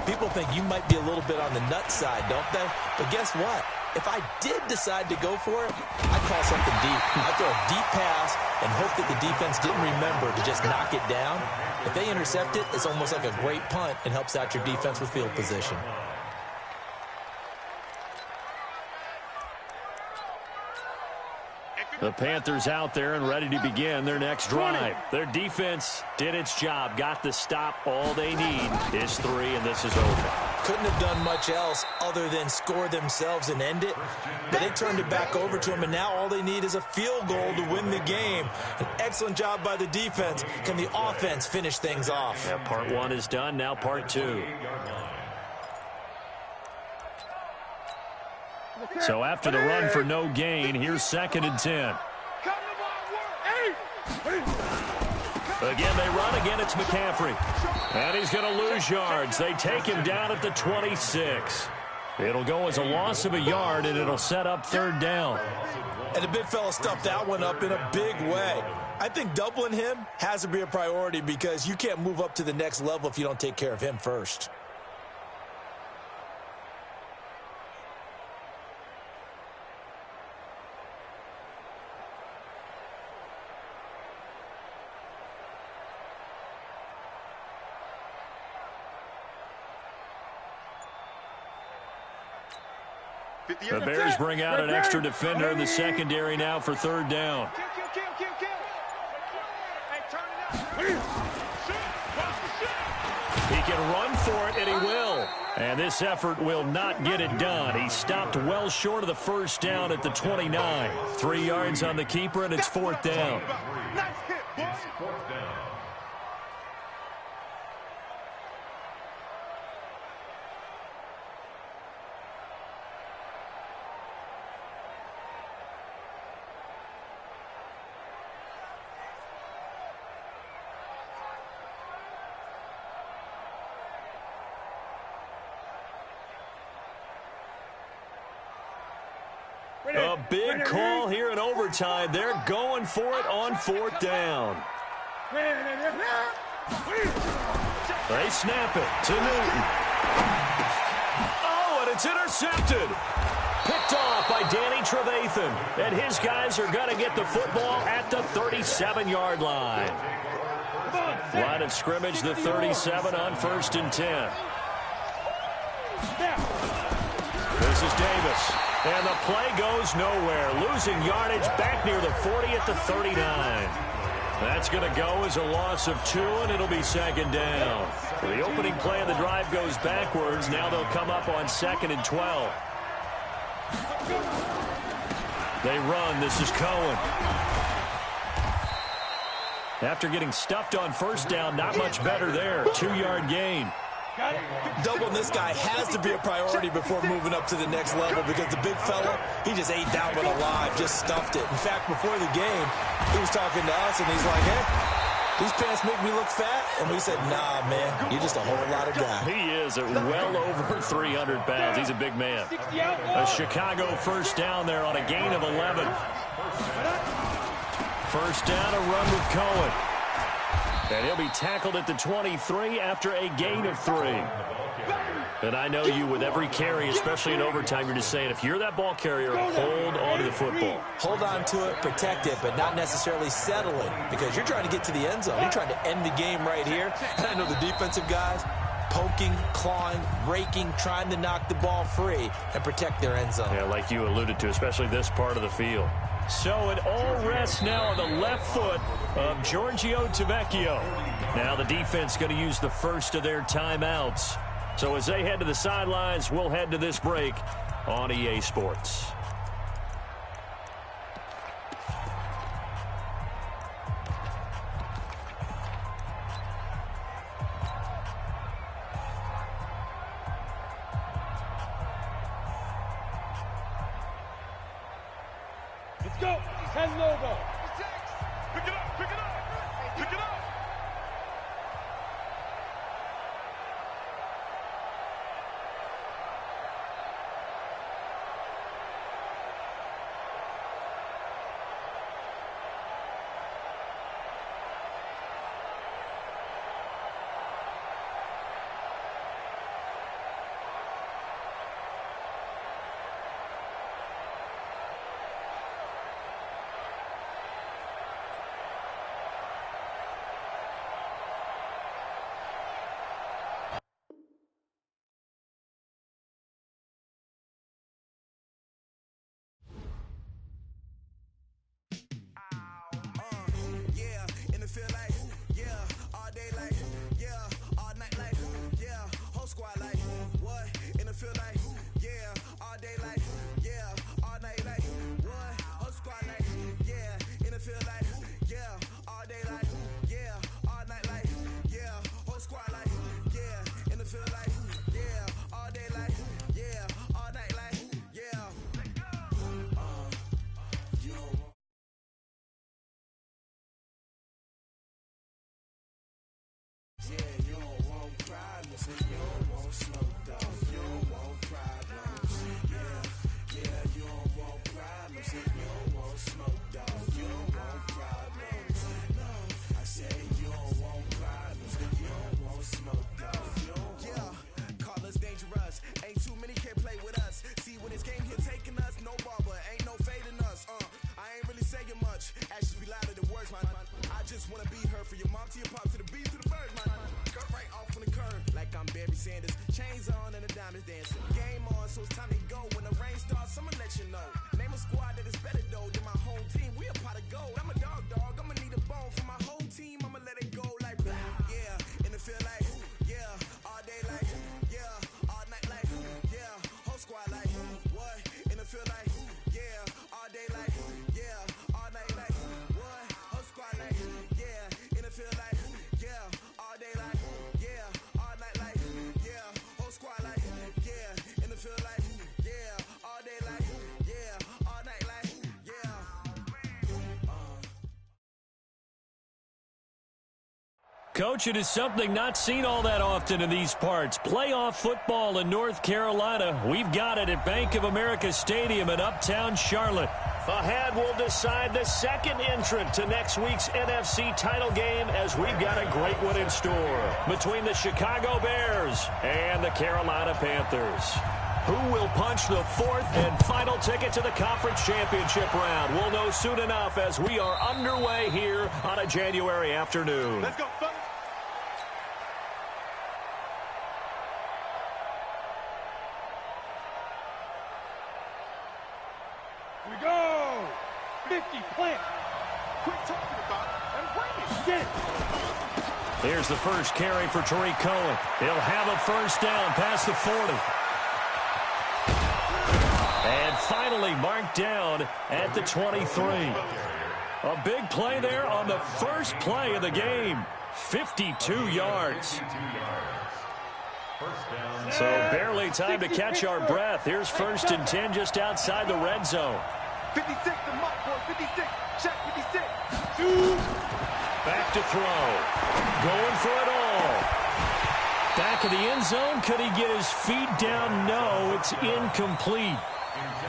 people think you might be a little bit on the nut side, don't they? But guess what? If I did decide to go for it, I'd call something deep. I'd throw a deep pass and hope that the defense didn't remember to just knock it down. If they intercept it, it's almost like a great punt and helps out your defense with field position. The Panthers out there and ready to begin their next drive. Their defense did its job, got the stop. All they need is 3, and this is over. Couldn't have done much else other than score themselves and end it, but they turned it back over to them, and now all they need is a field goal to win the game. An excellent job by the defense. Can the offense finish things off? Yeah, part 1 is done, now part 2. So after the run for no gain, here's 2nd and 10. Again, they run. Again, it's McCaffrey. And he's going to lose yards. They take him down at the 26. It'll go as a loss of a yard, and it'll set up 3rd down. And the big fella stuffed that one up in a big way. I think doubling him has to be a priority because you can't move up to the next level if you don't take care of him first. The Bears bring out an extra defender in the secondary now for 3rd down. He can run for it, and he will. And this effort will not get it done. He stopped well short of the 1st down at the 29. 3 yards on the keeper, and it's 4th down. A big call here in overtime. They're going for it on 4th down. They snap it to Newton. Oh, and it's intercepted. Picked off by Danny Trevathan. And his guys are going to get the football at the 37-yard line. Line of scrimmage, the 37 on 1st and 10. This is Davis. And the play goes nowhere. Losing yardage back near the 40 at the 39. That's going to go as a loss of 2, and it'll be 2nd down. The opening play of the drive goes backwards. Now they'll come up on 2nd and 12. They run. This is Cohen. After getting stuffed on 1st down, not much better there. 2-yard gain. Doubling this guy has to be a priority before moving up to the next level because the big fella, he just ate that one alive, just stuffed it. In fact, before the game, he was talking to us, and he's like, hey, these pants make me look fat? And we said, nah, man, you're just a whole lot of guy. He is at well over 300 pounds. He's a big man. A Chicago 1st down there on a gain of 11. 1st down, a run with Cohen. And he'll be tackled at the 23 after a gain of 3. And I know you with every carry, especially in overtime, you're just saying, if you're that ball carrier, hold on to the football. Hold on to it, protect it, but not necessarily settle it because you're trying to get to the end zone. You're trying to end the game right here. And I know the defensive guys poking, clawing, raking, trying to knock the ball free and protect their end zone. Yeah, like you alluded to, especially this part of the field. So it all rests now on the left foot of Giorgio Tavecchio. Now the defense going to use the first of their timeouts. So as they head to the sidelines, we'll head to this break on EA Sports. Let's go. 10 logo. Pick it up, pick it up, pick it up. Coach, it is something not seen all that often in these parts. Playoff football in North Carolina. We've got it at Bank of America Stadium in uptown Charlotte. Ahead, we'll decide the second entrant to next week's NFC title game as we've got a great one in store between the Chicago Bears and the Carolina Panthers. Who will punch the fourth and final ticket to the conference championship round? We'll know soon enough as we are underway here on a January afternoon. Let's go, fellas. We go. 50 plant. Quit talking about it and bring it. Get it. Here's the first carry for Tariq Cohen. He'll have a first down past the 40. And finally marked down at the 23. A big play there on the first play of the game. 52 yards. So barely time to catch our breath. Here's 1st and 10 just outside the red zone. 56 to Mike, boy. 56. Check 56. Back to throw. Going for it all. Back of the end zone. Could he get his feet down? No, it's incomplete.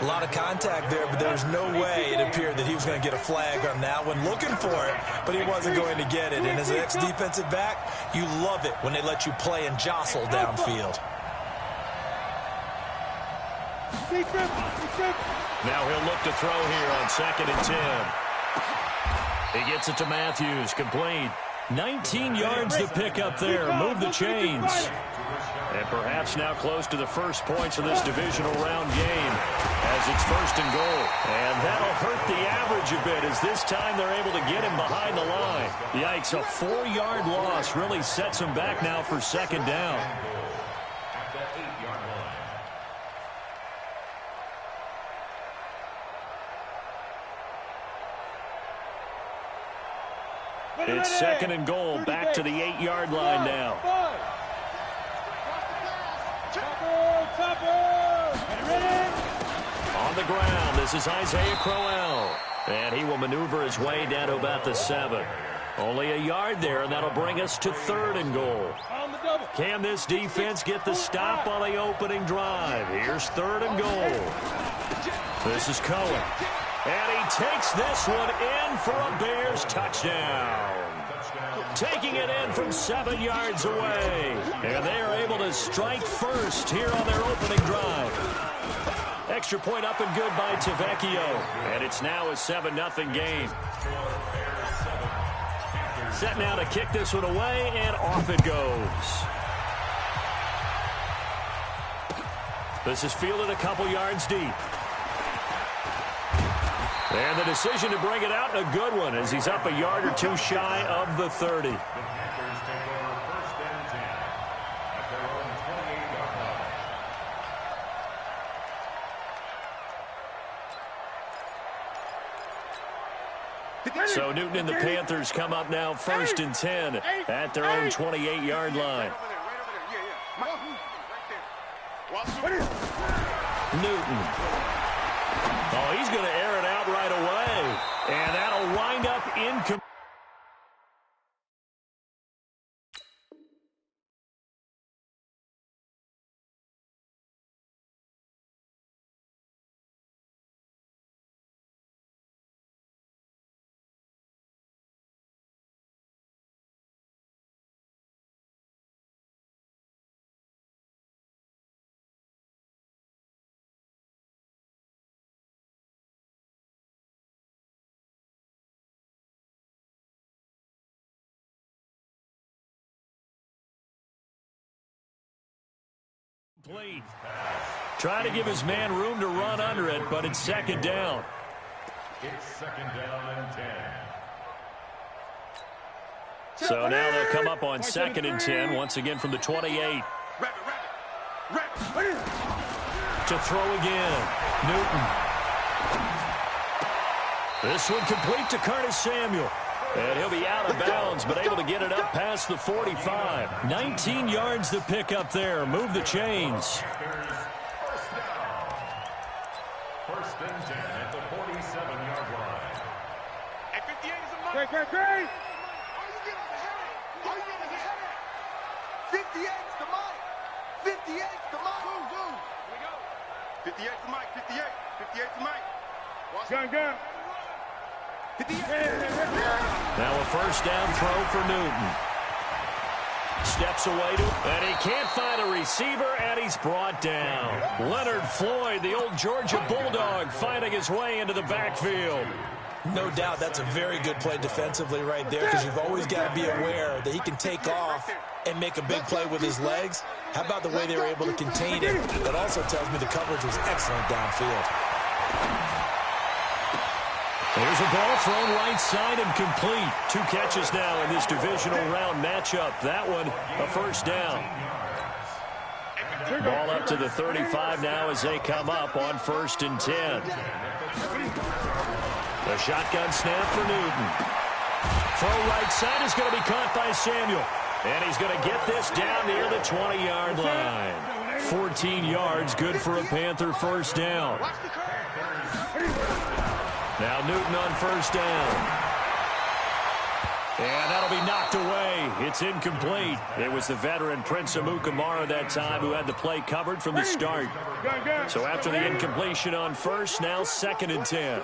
A lot of contact there, but there was no way it appeared that he was going to get a flag on that one. Looking for it, but he wasn't going to get it. And as an ex-defensive back, you love it when they let you play and jostle downfield. Now he'll look to throw here on 2nd and 10. He gets it to Matthews, complete. 19 yards to pick up there. Move the chains. And perhaps now close to the first points of this divisional round game as it's 1st and goal. And that'll hurt the average a bit as this time they're able to get him behind the line. Yikes, a 4-yard loss really sets him back now for 2nd down. It's 2nd and goal, back to the 8-yard line now. On the ground, this is Isaiah Crowell. And he will maneuver his way down to about the 7. Only a yard there, and that'll bring us to 3rd and goal. Can this defense get the stop on the opening drive? Here's 3rd and goal. This is Cohen. And he takes this one in for a Bears touchdown. Taking it in from 7 yards away. And they are able to strike first here on their opening drive. Extra point up and good by Tavecchio. And it's now a 7-0 game. Set now to kick this one away, and off it goes. This is fielded a couple yards deep. And the decision to bring it out, a good one, as he's up a yard or two shy of the 30. So Newton and the Panthers come up now 1st and 10 at their own 28-yard line. Newton. Oh, he's going to air it out right away. And that'll wind up incomplete. Complete. Trying to give his man room to run under it, but it's second down. It's second down and 10. So now they'll come up on second and 10, once again from the 28. To throw again. Newton. This one complete to Curtis Samuel. And he'll be out of bounds, but able to get it up past the 45. 19 yards to pick up there. Move the chains. First and 10 at the 47-yard line. At 58 is a mark. Great. 58's the mic. 58's the mic. Here we go. 58's the mic. 58's the mic. Gun. 58. Now a first down throw for Newton. Steps away and he can't find a receiver, and he's brought down. Leonard Floyd, the old Georgia Bulldog, finding his way into the backfield. No doubt that's a very good play defensively right there, because you've always got to be aware that he can take off and make a big play with his legs. How about the way they were able to contain it? That also tells me the coverage was excellent downfield. There's a ball thrown right side and complete. 2 catches now in this divisional round matchup. That one, a first down. Ball up to the 35 now as they come up on first and 10. The shotgun snap for Newton. Throw right side is going to be caught by Samuel. And he's going to get this down near the 20-yard line. 14 yards, good for a Panther first down. Now Newton on first down. And that'll be knocked away. It's incomplete. It was the veteran Prince Amukamara that time who had the play covered from the start. So after the incompletion on first, now second and 10.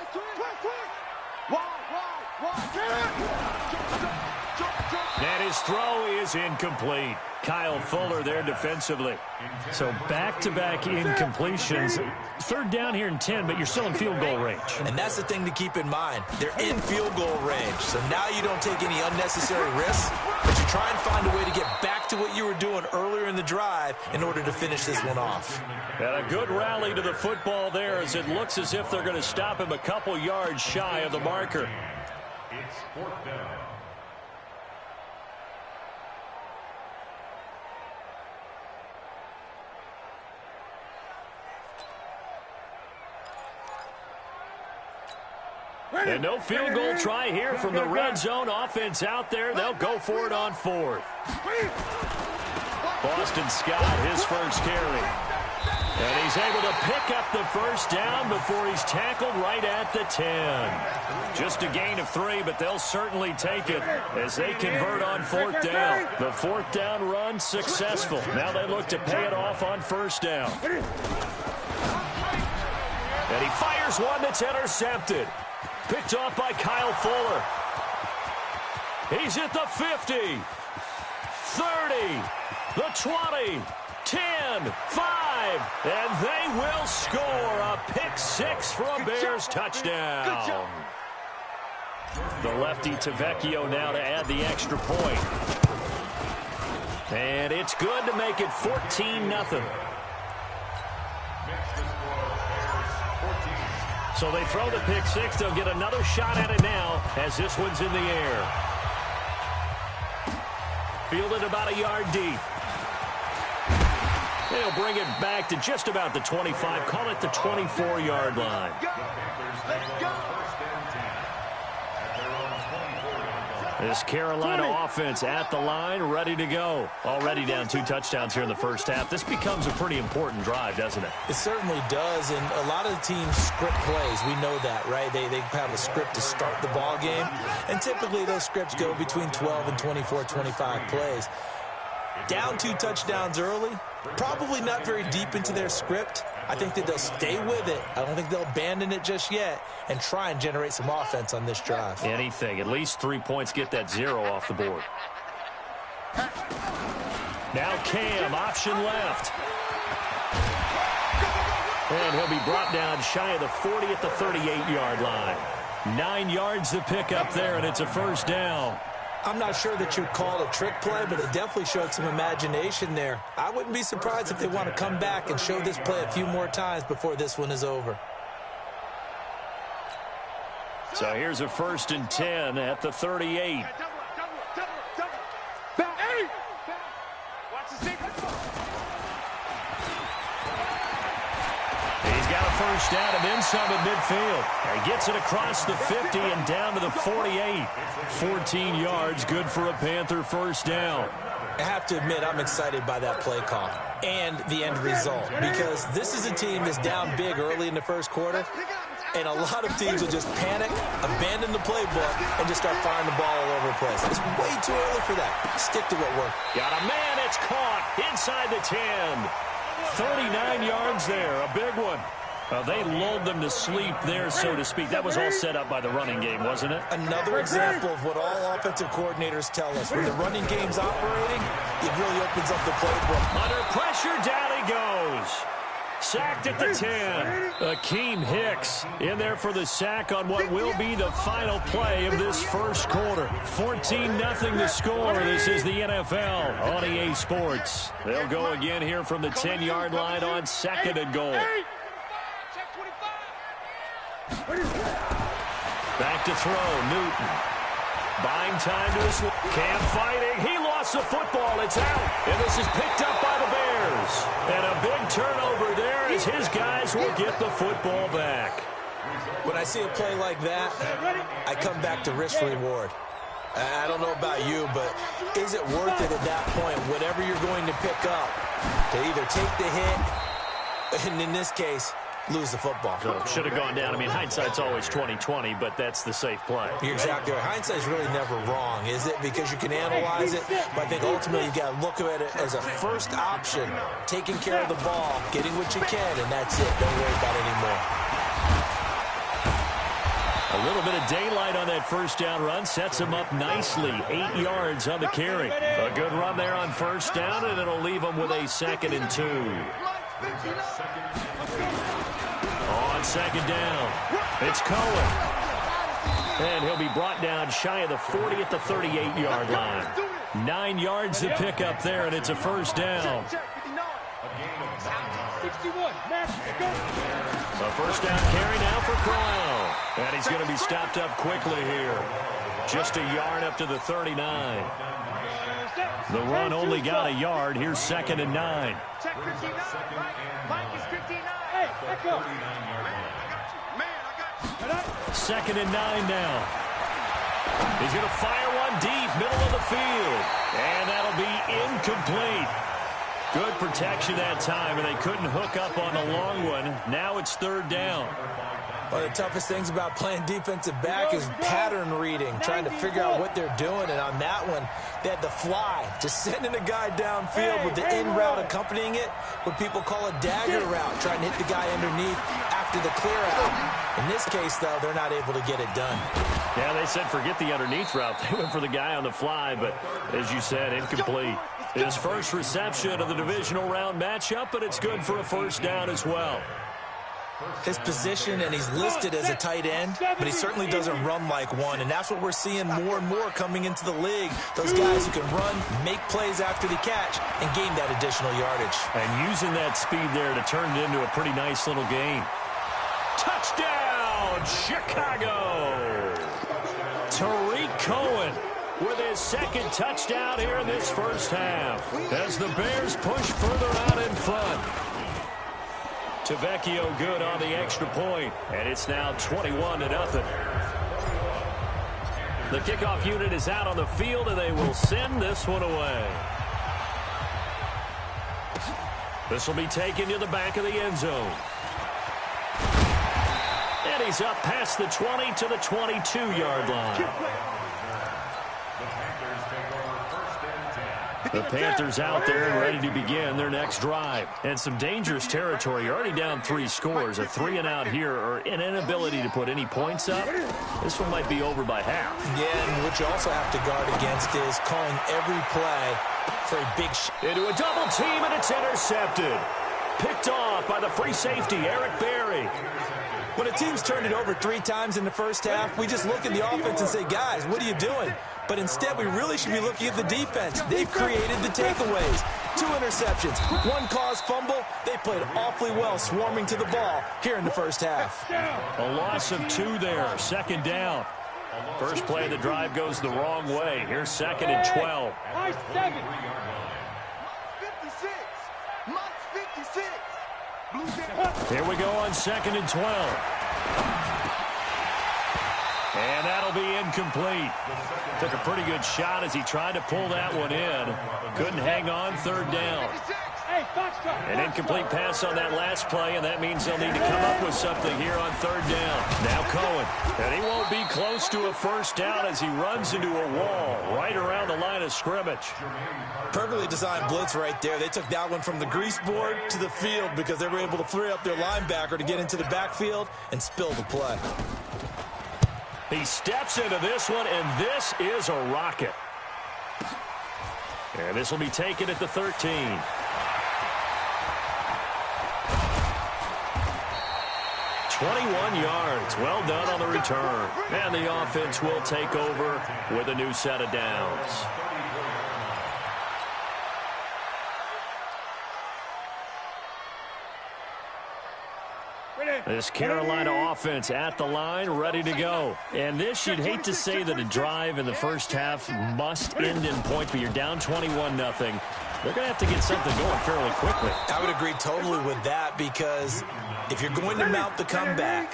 And his throw is incomplete. Kyle Fuller there defensively. So back-to-back incompletions. Third down here in 10, but you're still in field goal range. And that's the thing to keep in mind. They're in field goal range. So now you don't take any unnecessary risks, but you try and find a way to get back to what you were doing earlier in the drive in order to finish this one off. And a good rally to the football there, as it looks as if they're going to stop him a couple yards shy of the marker. It's fourth down. And no field goal try here from the red zone offense out there. They'll go for it on fourth. Boston Scott, his first carry. And he's able to pick up the first down before he's tackled right at the 10. Just a gain of 3, but they'll certainly take it as they convert on fourth down. The fourth down run successful. Now they look to pay it off on first down. And he fires one that's intercepted. Picked off by Kyle Fuller. He's at the 50, 30, the 20, 10, 5, and they will score a pick 6 for a Bears touchdown. The lefty Tavecchio now to add the extra point. And it's good to make it 14-0. So they throw the pick 6. They'll get another shot at it now as this one's in the air. Fielded about a yard deep. They'll bring it back to just about the 25. Call it the 24-yard line. This Carolina offense at the line, ready to go. Already down 2 touchdowns here in the first half. This becomes a pretty important drive, doesn't it? It certainly does, and a lot of the teams script plays. We know that, right? They have a script to start the ball game, and typically those scripts go between 12 and 24, 25 plays. Down 2 touchdowns early, probably not very deep into their script. I think that they'll stay with it. I don't think they'll abandon it just yet and try and generate some offense on this drive. Anything. At least 3 points, get that 0 off the board. Now Cam, option left. And he'll be brought down shy of the 40 at the 38-yard line. 9 yards to pick up there, and it's a first down. I'm not sure that you'd call it a trick play, but it definitely showed some imagination there. I wouldn't be surprised if they want to come back and show this play a few more times before this one is over. So here's a 1st and 10 at the 38. He's got a first down and then some at midfield. He gets it across the 50 and down to the 48. 14 yards, good for a Panther first down. I have to admit, I'm excited by that play call and the end result, because this is a team that's down big early in the first quarter, and a lot of teams will just panic, abandon the playbook, and just start firing the ball all over the place. It's way too early for that. Stick to what worked. Got a man, it's caught inside the 10. 39 yards there, a big one. They lulled them to sleep there, so to speak. That was all set up by the running game, wasn't it? Another example of what all offensive coordinators tell us. When the running game's operating, it really opens up the playbook. Under pressure, down he goes. Sacked at the 10. Akeem Hicks in there for the sack on what will be the final play of this first quarter. 14-0 the score. This is the NFL on EA Sports. They'll go again here from the 10-yard line on 2nd and goal. Back to throw, Newton. Buying time to his... Cam fighting. He lost the football. It's out. And this is picked up by the Bears. And a big turnover there as his guys will get the football back. When I see a play like that, I come back to risk reward. I don't know about you, but is it worth it at that point, whatever you're going to pick up, to either take the hit, and in this case, lose the football? Should have gone down. I mean, hindsight's always 20/20, but that's the safe play. You're exactly right. Hindsight's really never wrong, is it? Because you can analyze it, but I think ultimately you got to look at it as a first option, taking care of the ball, getting what you can, and that's it. Don't worry about it anymore. A little bit of daylight on that first down run sets him up nicely. 8 yards on the carry. A good run there on first down, and it'll leave him with a 2nd and 2. On 2nd down, it's Cohen. And he'll be brought down shy of the 40 at the 38-yard line. 9 yards to pick up there, and it's a first down. A first down carry now for Crowell. And he's going to be stopped up quickly here. Just a yard up to the 39. The run only got a yard. Here's 2nd and 9. Check 59. Mike is 59. Hey, let go. Man, I got you. 2nd and 9 now. He's going to fire one deep, middle of the field. And that'll be incomplete. Good protection that time, and they couldn't hook up on the long one. Now it's 3rd down. One of the toughest things about playing defensive back is pattern reading, trying to figure out what they're doing. And on that one, they had the fly, just sending a guy downfield with the in route accompanying it, what people call a dagger route, trying to hit the guy underneath after the clear out. In this case, though, they're not able to get it done. Yeah, they said forget the underneath route. They went for the guy on the fly, but as you said, incomplete. His first reception of the divisional round matchup, but it's good for a first down as well. His position, and he's listed as a tight end, but he certainly doesn't run like one, and that's what we're seeing more and more coming into the league. Those guys who can run, make plays after the catch, and gain that additional yardage. And using that speed there to turn it into a pretty nice little game. Touchdown, Chicago! Tariq Cohen with his 2nd touchdown here in this first half as the Bears push further out in front. Tavecchio good on the extra point, and it's now 21-0. The kickoff unit is out on the field, and they will send this one away. This will be taken to the back of the end zone. And he's up past the 20 to the 22-yard line. The Panthers out there and ready to begin their next drive. And some dangerous territory. You're already down 3 scores. A 3-and-out here, or an inability to put any points up. This one might be over by half. Yeah, and what you also have to guard against is calling every play for a big into a double team, and it's intercepted. Picked off by the free safety, Eric Berry. When a team's turned it over 3 times in the first half, we just look at the offense and say, guys, what are you doing? But instead, we really should be looking at the defense. They've created the takeaways. 2 interceptions, 1 caused fumble. They played awfully well swarming to the ball here in the first half. A loss of 2 there, 2nd down. First play of the drive goes the wrong way. Here's 2nd and 12. Nice 7. 56. Mike's 56. Here we go on 2nd and 12. And that'll be incomplete. Took a pretty good shot as he tried to pull that one in. Couldn't hang on, 3rd down. An incomplete pass on that last play, and that means they'll need to come up with something here on 3rd down. Now Cohen, and he won't be close to a first down as he runs into a wall right around the line of scrimmage. Perfectly designed blitz right there. They took that one from the grease board to the field because they were able to free up their linebacker to get into the backfield and spill the play. He steps into this one, and this is a rocket. And this will be taken at the 13. $21 yards. Well done on the return. And the offense will take over with a new set of downs. This Carolina offense at the line, ready to go. And this, you'd hate to say that a drive in the first half must end in points, but you're down 21-0. They're going to have to get something going fairly quickly. I would agree totally with that because if you're going to mount the comeback,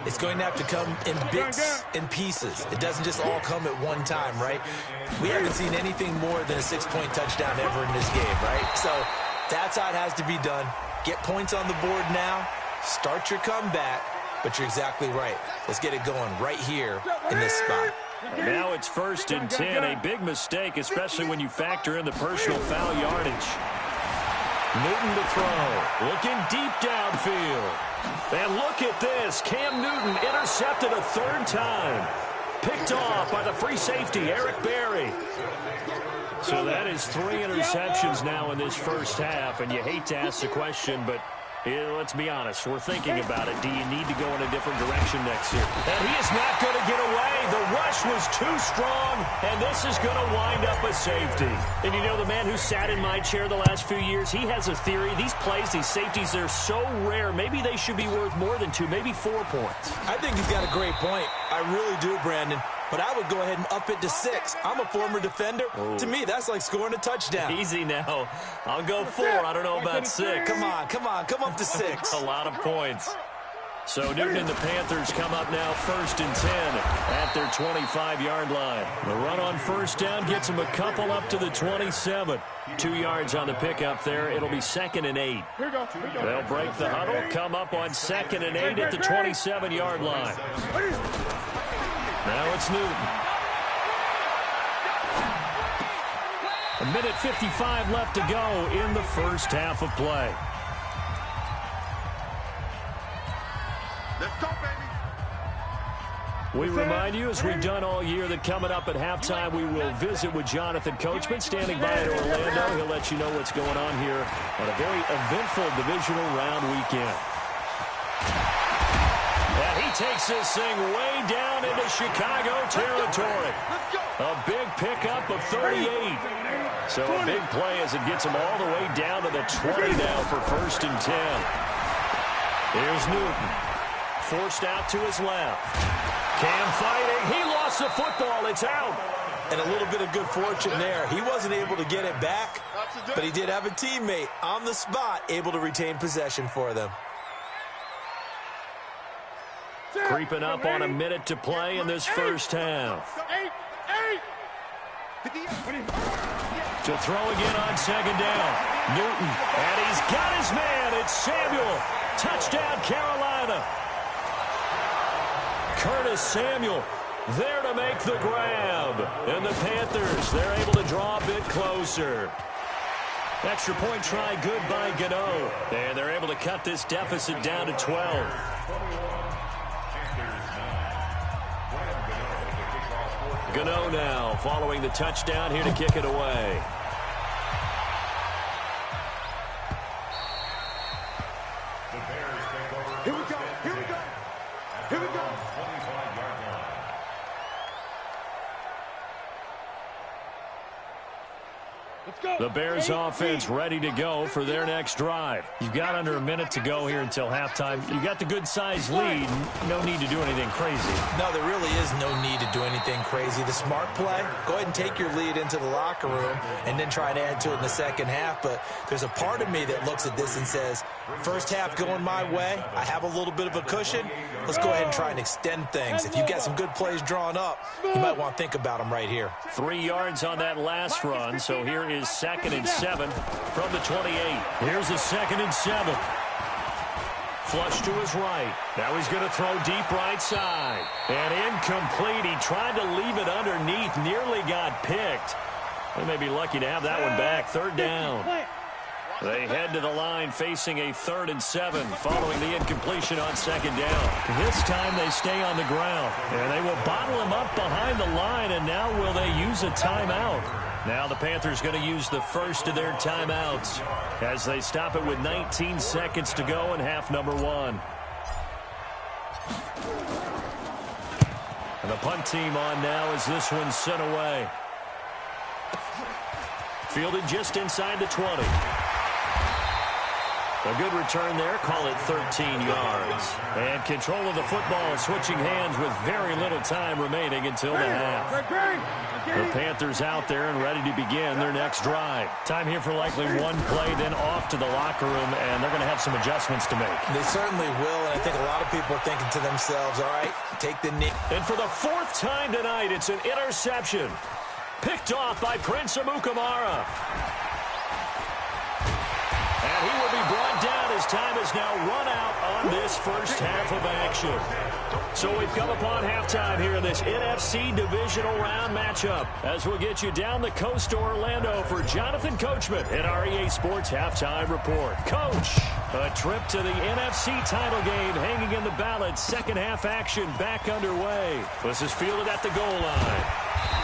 it's going to have to come in bits and pieces. It doesn't just all come at one time, right? We haven't seen anything more than a 6-point touchdown ever in this game, right? So that's how it has to be done. Get points on the board now. Start your comeback, but you're exactly right. Let's get it going right here in this spot. And now it's 1st and 10, a big mistake, especially when you factor in the personal foul yardage. Newton to throw, looking deep downfield. And look at this, Cam Newton intercepted a 3rd time. Picked off by the free safety, Eric Berry. So that is 3 interceptions now in this first half, and you hate to ask the question, but let's be honest, we're thinking about it. Do you need to go in a different direction next year? And he is not going to get away. The rush was too strong, and this is going to wind up a safety. And you know, the man who sat in my chair the last few years, he has a theory. These plays, these safeties, they're so rare. Maybe they should be worth more than 2, maybe 4 points. I think he's got a great point. I really do, Brandon. But I would go ahead and up it to 6. I'm a former defender. Ooh. To me, that's like scoring a touchdown. Easy now. I'll go 4. I don't know about 6. Come on. Come up to 6. A lot of points. So Newton and the Panthers come up now 1st and 10 at their 25-yard line. The run on 1st down gets them a couple up to the 27. 2 yards on the pickup there. It'll be 2nd and 8. They'll break the huddle, come up on 2nd and 8 at the 27-yard line. Now it's Newton. 1:55 left to go in the first half of play. Let's go, baby. We remind you, as we've done all year, that coming up at halftime, we will visit with Jonathan Coachman, standing by in Orlando. He'll let you know what's going on here on a very eventful divisional round weekend. And he takes this thing way down into Chicago territory. A big pickup of 38. So a big play as it gets him all the way down to the 20 now for 1st and 10. Here's Newton. Forced out to his left. Cam fighting. He lost the football. It's out. And a little bit of good fortune there. He wasn't able to get it back, but he did have a teammate on the spot able to retain possession for them. Creeping up on a minute to play in this first half. To throw again on 2nd down. Newton, and he's got his man. It's Samuel. Touchdown, Carolina. Curtis Samuel there to make the grab. And the Panthers, they're able to draw a bit closer. Extra point try good by Gano. And they're able to cut this deficit down to 12. Gano now following the touchdown here to kick it away. Here we go. Here we go. Here we go. The Bears offense ready to go for their next drive. You've got under a minute to go here until halftime. You've got the good-sized lead. No need to do anything crazy. No, there really is no need to do anything crazy. The smart play, go ahead and take your lead into the locker room and then try to add to it in the second half. But there's a part of me that looks at this and says, first half going my way, I have a little bit of a cushion. Let's go ahead and try and extend things. If you've got some good plays drawn up, you might want to think about them right here. 3 yards on that last run, so here is 2nd and 7 from the 28. Here's a 2nd and 7. Flush to his right. Now he's going to throw deep right side. And incomplete. He tried to leave it underneath. Nearly got picked. They may be lucky to have that one back. 3rd down. They head to the line facing a 3rd and 7 following the incompletion on 2nd down. This time they stay on the ground. And they will bottle him up behind the line. And now will they use a timeout? Now the Panthers going to use the first of their timeouts as they stop it with 19 seconds to go in half number 1. And the punt team on now as this one's sent away. Fielded just inside the 20. A good return there. Call it 13 yards. And control of the football switching hands with very little time remaining until the half. The Panthers out there and ready to begin their next drive. Time here for likely one play, then off to the locker room, and they're going to have some adjustments to make. They certainly will, and I think a lot of people are thinking to themselves, all right, take the knee. And for the 4th time tonight, it's an interception. Picked off by Prince Amukamara. And he will be brought down as time has now run out on this first half of action. So we've come upon halftime here in this NFC Divisional Round matchup as we'll get you down the coast to Orlando for Jonathan Coachman at our EA Sports Halftime Report. Coach, a trip to the NFC title game hanging in the balance. Second half action back underway. This is fielded at the goal line.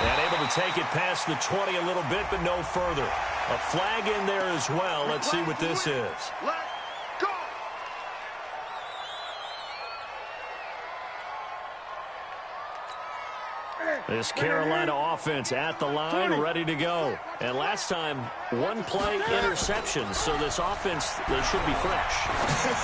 And able to take it past the 20 a little bit, but no further. A flag in there as well. Let's see what this is. Let's go. This Carolina offense at the line, ready to go. And last time, one play interception. So this offense, they should be fresh.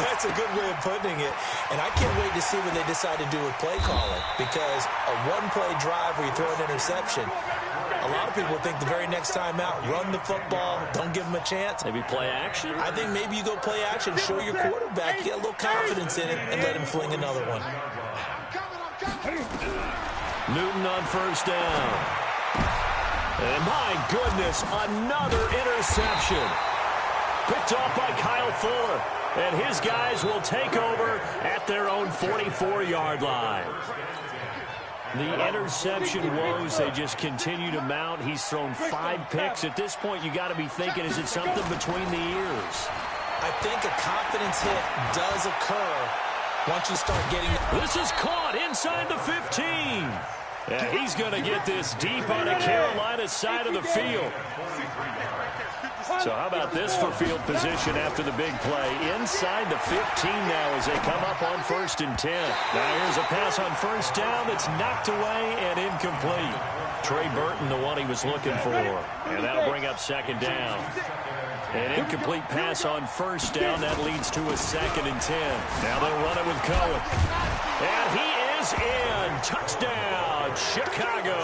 That's a good way of putting it. And I can't wait to see what they decide to do with play calling. Because a one-play drive where you throw an interception, a lot of people think the very next time out, run the football, don't give them a chance. Maybe play action? I think maybe you go play action, show your quarterback, get a little confidence in it, and let him fling another one. Newton on first down. And my goodness, another interception. Picked off by Kyle Fuller. And his guys will take over at their own 44-yard line. The interception woes, they just continue to mount. He's thrown 5 picks. At this point, you got to be thinking, is it something between the ears? I think a confidence hit does occur once you start getting... This is caught inside the 15. Yeah, he's going to get this deep on the Carolina side of the field. So how about this for field position after the big play? Inside the 15 now as they come up on 1st and 10. Now here's a pass on first down that's knocked away and incomplete. Trey Burton, the one he was looking for. And that'll bring up 2nd down. An incomplete pass on first down. That leads to a 2nd and 10. Now they'll run it with Cohen. And he is in. Touchdown, Chicago.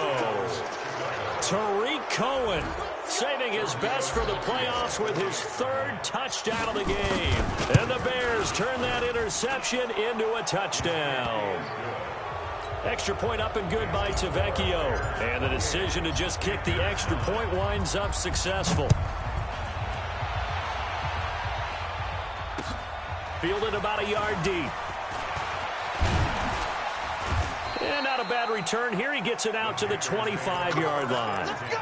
Tariq Cohen saving his best for the playoffs with his 3rd touchdown of the game. And the Bears turn that interception into a touchdown. Extra point up and good by Tavecchio. And the decision to just kick the extra point winds up successful. Fielded about a yard deep. And not a bad return here. He gets it out to the 25-yard line. Let's go.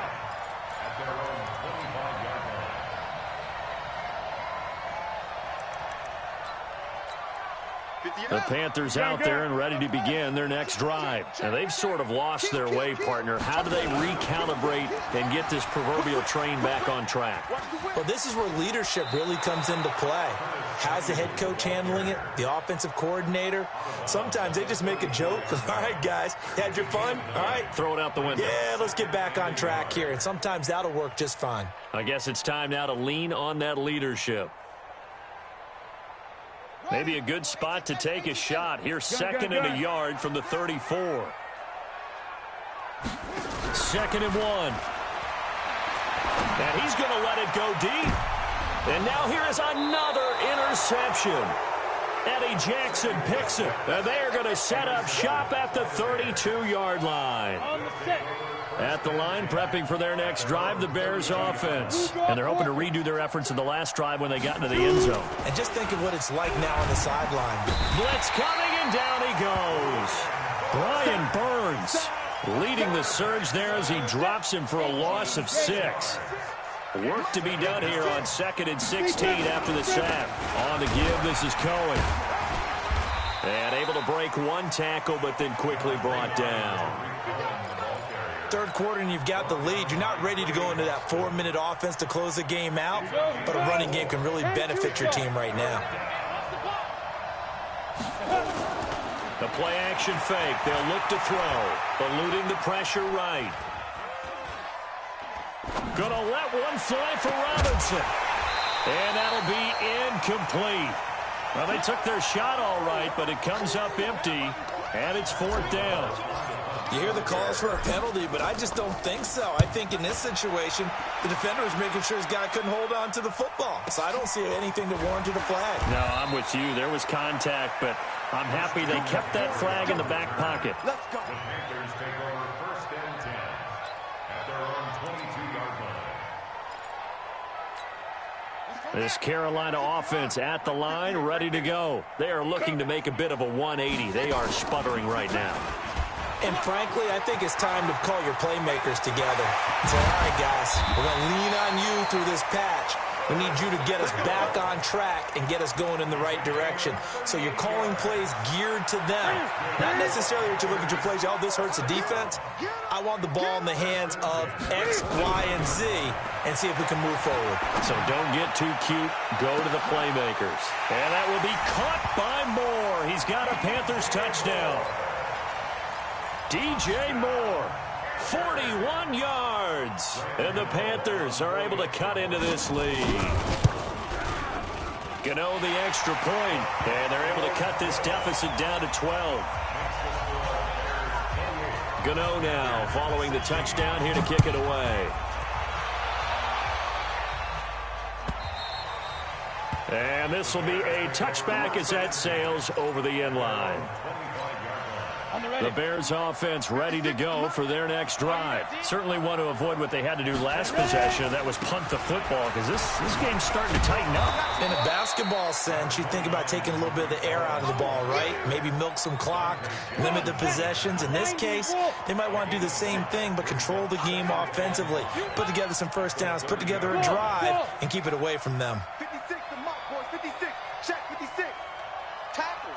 The Panthers out there and ready to begin their next drive. And they've sort of lost their way, partner. How do they recalibrate and get this proverbial train back on track? Well, this is where leadership really comes into play. How's the head coach handling it? The offensive coordinator? Sometimes they just make a joke. All right, guys, had your fun? All right. Throw it out the window. Yeah, let's get back on track here. And sometimes that'll work just fine. I guess it's time now to lean on that leadership. Maybe a good spot to take a shot. Here's second and a yard from the 34. Second and 1. And he's going to let it go deep. And now here is another interception. Eddie Jackson picks it. And they are going to set up shop at the 32-yard line. At the line, prepping for their next drive, the Bears offense. And they're hoping to redo their efforts in the last drive when they got into the end zone. And just think of what it's like now on the sideline. Blitz coming, and down he goes. Brian Burns leading the surge there as he drops him for a loss of 6. Work to be done here on 2nd and 16 after the sack. On the give, this is Cohen. And able to break one tackle, but then quickly brought down. Third quarter and you've got the lead. You're not ready to go into that 4-minute offense to close the game out, but a running game can really benefit your team right now. The play action fake. They'll look to throw. Eluding the pressure right. Gonna let one fly for Robinson. And that'll be incomplete. Well, they took their shot all right, but it comes up empty, and it's 4th down. You hear the calls for a penalty, but I just don't think so. I think in this situation, the defender was making sure his guy couldn't hold on to the football. So I don't see anything that warranted a flag. No, I'm with you. There was contact, but I'm happy they kept that flag in the back pocket. Let's go. The Panthers take over 1st and 10 at their own 22-yard line. This Carolina offense at the line, ready to go. They are looking to make a bit of a 180. They are sputtering right now. And frankly, I think it's time to call your playmakers together and say, all right, guys, we're going to lean on you through this patch. We need you to get us back on track and get us going in the right direction. So you're calling plays geared to them. Not necessarily what you look at your plays, oh, this hurts the defense. I want the ball in the hands of X, Y, and Z and see if we can move forward. So don't get too cute. Go to the playmakers. And that will be caught by Moore. He's got a Panthers touchdown. DJ Moore, 41 yards. And the Panthers are able to cut into this lead. Gano the extra point, and they're able to cut this deficit down to 12. Gano now following the touchdown here to kick it away. And this will be a touchback as that sails over the end line. The Bears offense ready to go for their next drive. Certainly want to avoid what they had to do last possession. That was punt the football, because this game's starting to tighten up. In a basketball sense, you think about taking a little bit of the air out of the ball, right? Maybe milk some clock, limit the possessions. In this case, they might want to do the same thing, but control the game offensively. Put together some first downs, put together a drive, and keep it away from them. 56, the mark, boys. 56. Check 56. Tackles.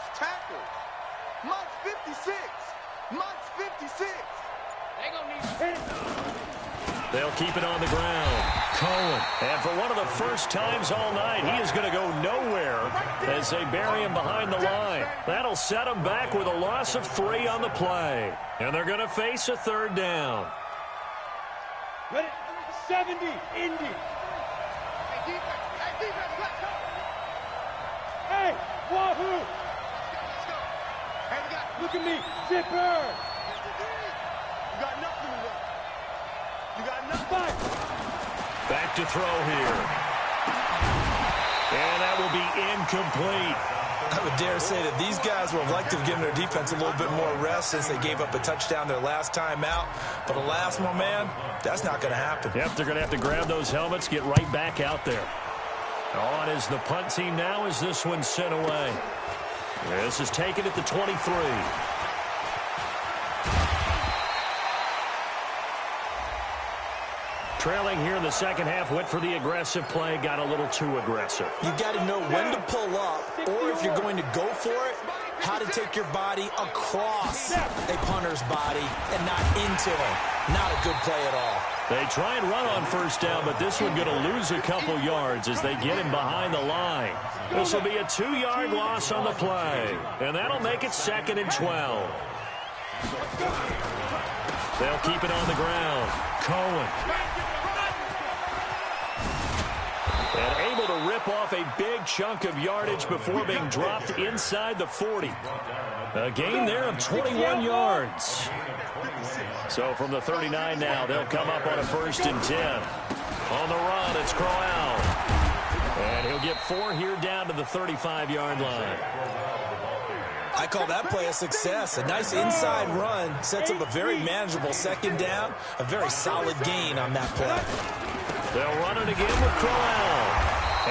Monk's 56. Monk's 56. They'll keep it on the ground. Cohen. And for one of the first times all night, he is going to go nowhere as they bury him behind the line. That'll set him back with a loss of 3 on the play. And they're going to face a 3rd down. Ready? 70, Indy. Hey, Wahoo! Look at me, Zipper! You got nothing to run. You got nothing. Back to throw here. And that will be incomplete. I would dare say that these guys would have liked to have given their defense a little bit more rest since they gave up a touchdown their last time out. But alas, my man, that's not going to happen. Yep, they're going to have to grab those helmets, get right back out there. On is the punt team now as this one's sent away. This is taken at the 23. Trailing here in the second half, went for the aggressive play, got a little too aggressive. You got to know when to pull up, or if you're going to go for it, how to take your body across a punter's body and not into him. Not a good play at all. They try and run on first down, but this one going to lose a couple yards as they get him behind the line. This will be a 2-yard loss on the play, and that'll make it 2nd and 12. They'll keep it on the ground. Cohen. And able to rip off a big chunk of yardage before being dropped inside the 40. A gain there of 21 yards. So from the 39 now, they'll come up on a 1st and 10. On the run, it's Crowell. And he'll get 4 here down to the 35-yard line. I call that play a success. A nice inside run sets up a very manageable 2nd down. A very solid gain on that play. They'll run it again with Crowell.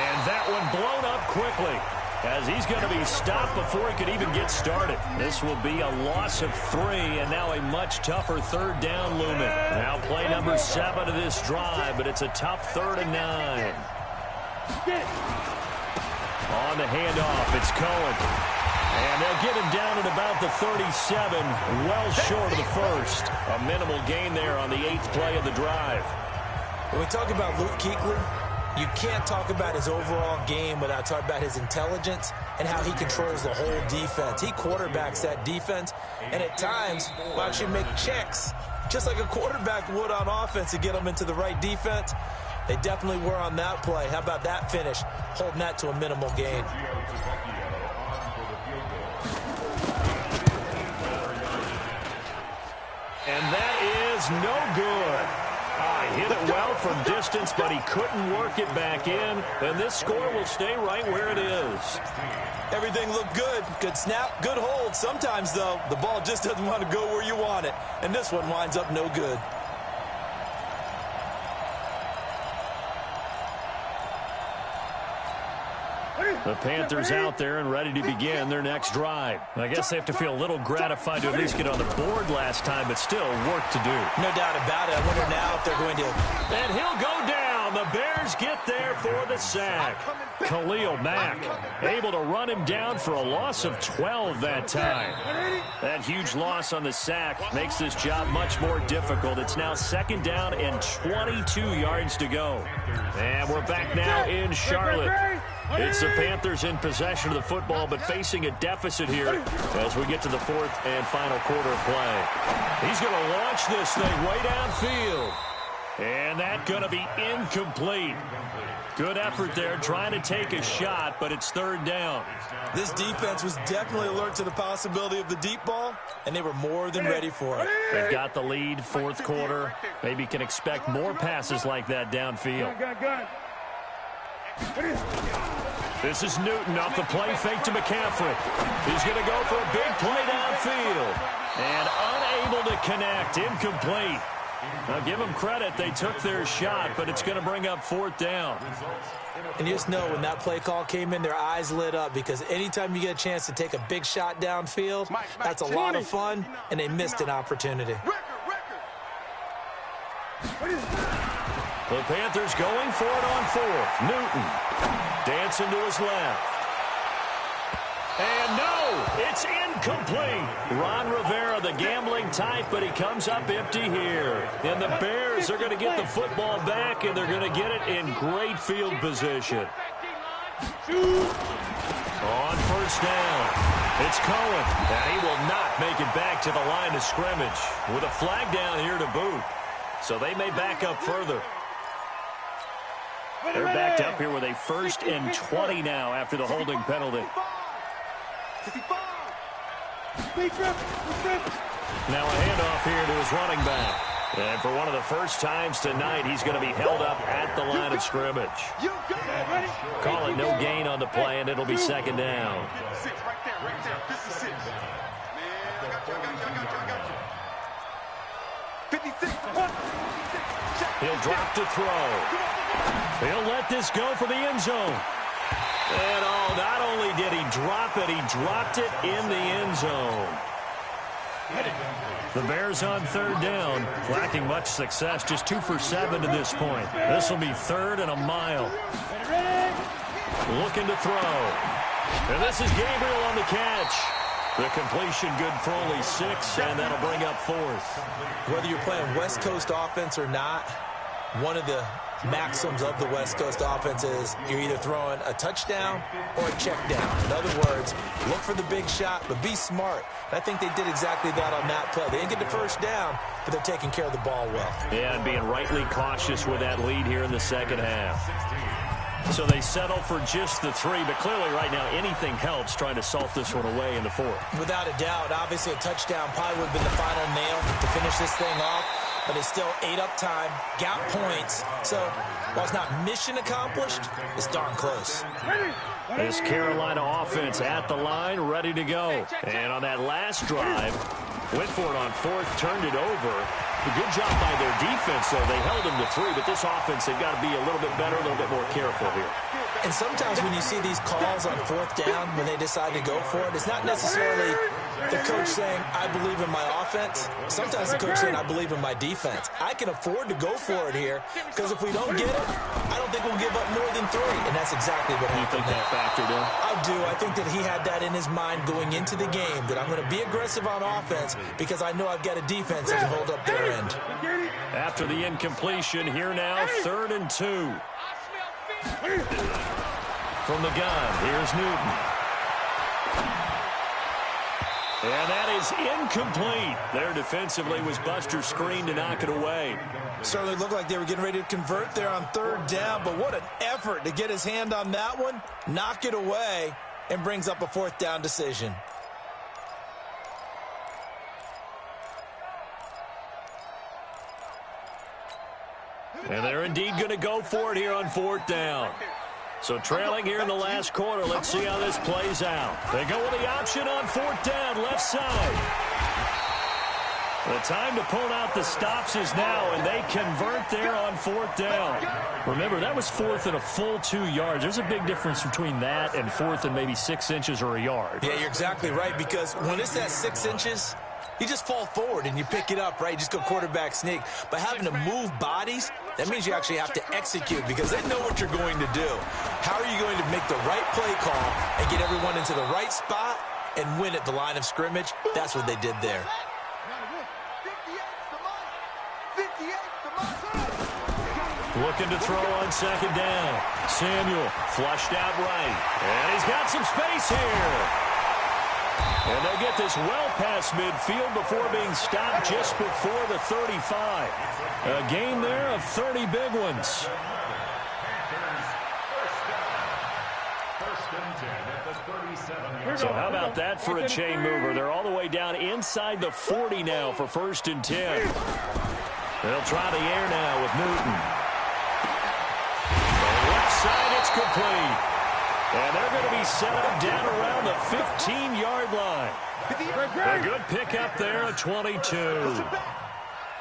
And that one blown up quickly as he's going to be stopped before he could even get started. This will be a loss of 3, and now a much tougher 3rd down looming. Now play number 7 of this drive, but it's a tough 3rd and 9. On the handoff, it's Cohen. And they'll get him down at about the 37, well short of the 1st. A minimal gain there on the 8th play of the drive. When we talk about Luke Kuechly, you can't talk about his overall game without talking about his intelligence and how he controls the whole defense. He quarterbacks that defense, and at times will actually make checks, just like a quarterback would on offense to get them into the right defense. They definitely were on that play. How about that finish, holding that to a minimal gain. And that is no good. He hit it well from distance, but he couldn't work it back in. And this score will stay right where it is. Everything looked good. Good snap, good hold. Sometimes, though, the ball just doesn't want to go where you want it. And this one winds up no good. The Panthers out there and ready to begin their next drive. I guess they have to feel a little gratified to at least get on the board last time, but still work to do. No doubt about it. I wonder now if they're going to... And he'll go down. The Bears get there for the sack. Khalil Mack able to run him down for a loss of 12 that time. That huge loss on the sack makes this job much more difficult. It's now 2nd down and 22 yards to go. And we're back now in Charlotte. It's the Panthers in possession of the football, but facing a deficit here as we get to the 4th and final quarter of play. He's going to launch this thing way downfield. And that's going to be incomplete. Good effort there trying to take a shot, but it's 3rd down. This defense was definitely alert to the possibility of the deep ball, and they were more than ready for it. They've got the lead, 4th quarter. Maybe can expect more passes like that downfield. This is Newton off the play fake to McCaffrey. He's going to go for a big play downfield. And unable to connect, incomplete. Now give them credit, they took their shot, but it's going to bring up 4th down. And you just know when that play call came in, their eyes lit up, because anytime you get a chance to take a big shot downfield, that's a lot of fun, and they missed an opportunity. The Panthers going for it on 4th. Newton dancing to his left. And no, it's incomplete. Ron Rivera, the gambling type, but he comes up empty here. And the Bears are going to get the football back, and they're going to get it in great field position. On 1st down, it's Cohen. And he will not make it back to the line of scrimmage with a flag down here to boot. So they may back up further. They're backed up here with a 1st and 20 now after the holding penalty. Now a handoff here to his running back. And for one of the first times tonight, he's going to be held up at the line of scrimmage. Call it no gain on the play, and it'll be 2nd down. He'll drop to throw. He'll let this go for the end zone. And oh, not only did he drop it, he dropped it in the end zone. The Bears on 3rd down, lacking much success, just 2 for 7 to this point. This will be 3rd and a mile. Looking to throw. And this is Gabriel on the catch. The completion good for only 6, and that'll bring up 4th. Whether you're playing West Coast offense or not, one of the maxims of the West Coast offense is you're either throwing a touchdown or a check down. In other words, look for the big shot, but be smart. And I think they did exactly that on that play. They didn't get the first down, but they're taking care of the ball well. Yeah, and being rightly cautious with that lead here in the second half. So they settle for just the 3, but clearly right now anything helps trying to salt this one away in the 4th. Without a doubt, obviously a touchdown probably would have been the final nail to finish this thing off, but they still ate up time, got points. So while it's not mission accomplished, it's darn close. This Carolina offense at the line, ready to go. And on that last drive, went for it on 4th, turned it over. A good job by their defense, though. They held them to 3, but this offense, they've got to be a little bit better, a little bit more careful here. And sometimes when you see these calls on 4th down, when they decide to go for it, it's not necessarily the coach saying, I believe in my offense. Sometimes the coach saying, I believe in my defense. I can afford to go for it here, because if we don't get it, I don't think we'll give up more than 3. And that's exactly what happened. You think that factored in? I do. I think that he had that in his mind going into the game, that I'm going to be aggressive on offense because I know I've got a defense that can hold up their end. After the incompletion, here now, 3rd and 2. From the gun, here's Newton. And that is incomplete. There defensively was Buster's screen to knock it away. Certainly looked like they were getting ready to convert there on 3rd down, but what an effort to get his hand on that one, knock it away, and brings up a 4th down decision. And they're indeed going to go for it here on 4th down. So trailing here in the last quarter, let's see how this plays out. They go with the option on 4th down, left side. The time to pull out the stops is now, and they convert there on 4th down. Remember, that was 4th and a full 2 yards. There's a big difference between that and 4th and maybe 6 inches or a yard. Yeah, you're exactly right, because when it's that 6 inches, you just fall forward and you pick it up, right? You just go quarterback sneak. But having to move bodies, that means you actually have to execute because they know what you're going to do. How are you going to make the right play call and get everyone into the right spot and win at the line of scrimmage? That's what they did there. Looking to throw on 2nd down. Samuel flushed out right. And he's got some space here. And they'll get this well past midfield before being stopped just before the 35. A gain there of 30 big ones. So how about that for a chain mover? They're all the way down inside the 40 now for 1st and 10. They'll try the air now with Newton. On the left side, it's complete. And they're going to be set up down around the 15-yard line. A good pickup there at 22.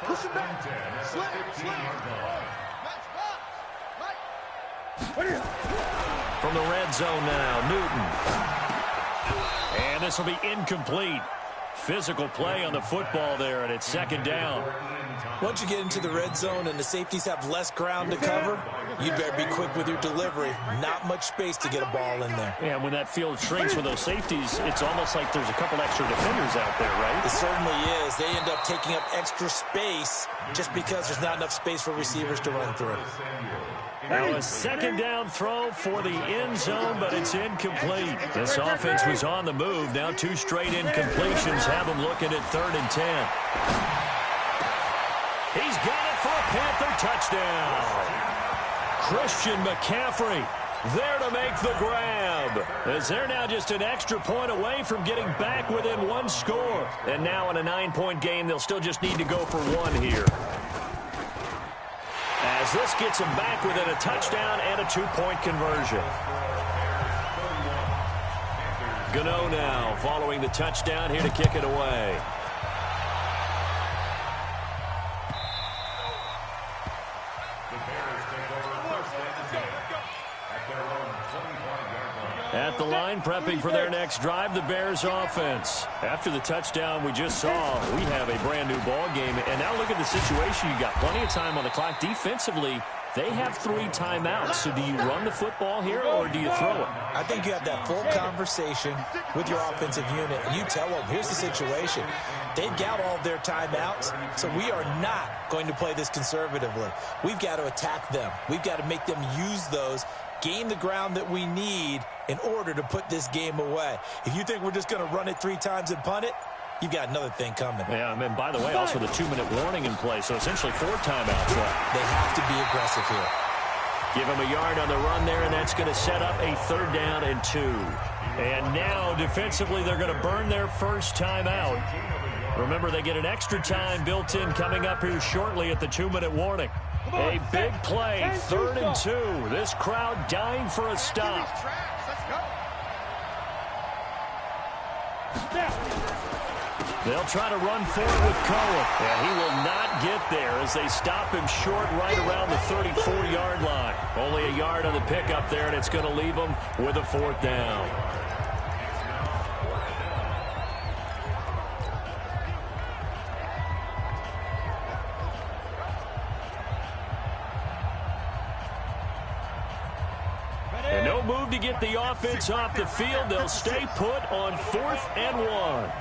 Push it back. From the red zone now, Newton. And this will be incomplete. Physical play on the football there, and it's 2nd down. Once you get into the red zone and the safeties have less ground to cover, you better be quick with your delivery. Not much space to get a ball in there. Yeah, when that field shrinks with those safeties, it's almost like there's a couple extra defenders out there, right? It certainly is. They end up taking up extra space just because there's not enough space for receivers to run through. Now a 2nd down throw for the end zone, but it's incomplete. This offense was on the move. Now 2 straight incompletions have them looking at 3rd and 10. He's got it for a Panther touchdown. Christian McCaffrey there to make the grab. As they're now just an extra point away from getting back within 1 score. And now in a 9-point game, they'll still just need to go for 1 here. As this gets them back within a touchdown and a 2-point conversion. Gano now following the touchdown here to kick it away. At the line, prepping for their next drive, the Bears offense. After the touchdown we just saw, we have a brand new ball game. And now look at the situation. You got plenty of time on the clock. Defensively, They have 3 timeouts. So do you run the football here or do you throw it? I think you have that full conversation with your offensive unit, and you tell them, here's the situation. They've got all of their timeouts, so we are not going to play this conservatively. We've got to attack them. We've got to make them use those, gain the ground that we need in order to put this game away. If you think we're just going to run it 3 times and punt it, you've got another thing coming. Yeah, and by the way, also the 2-minute warning in play, so essentially 4 timeouts left. They have to be aggressive here. Give him a yard on the run there, and that's going to set up a 3rd down and 2. And now, defensively, they're going to burn their first timeout. Remember, they get an extra time built in coming up here shortly at the 2-minute warning. A big play, 3rd and 2. This crowd dying for a stop. They'll try to run forward with Cohen. And he will not get there as they stop him short right around the 34-yard line. Only a yard on the pickup there, and it's going to leave him with a 4th down. And no move to get the offense off the field. They'll stay put on 4th and 1.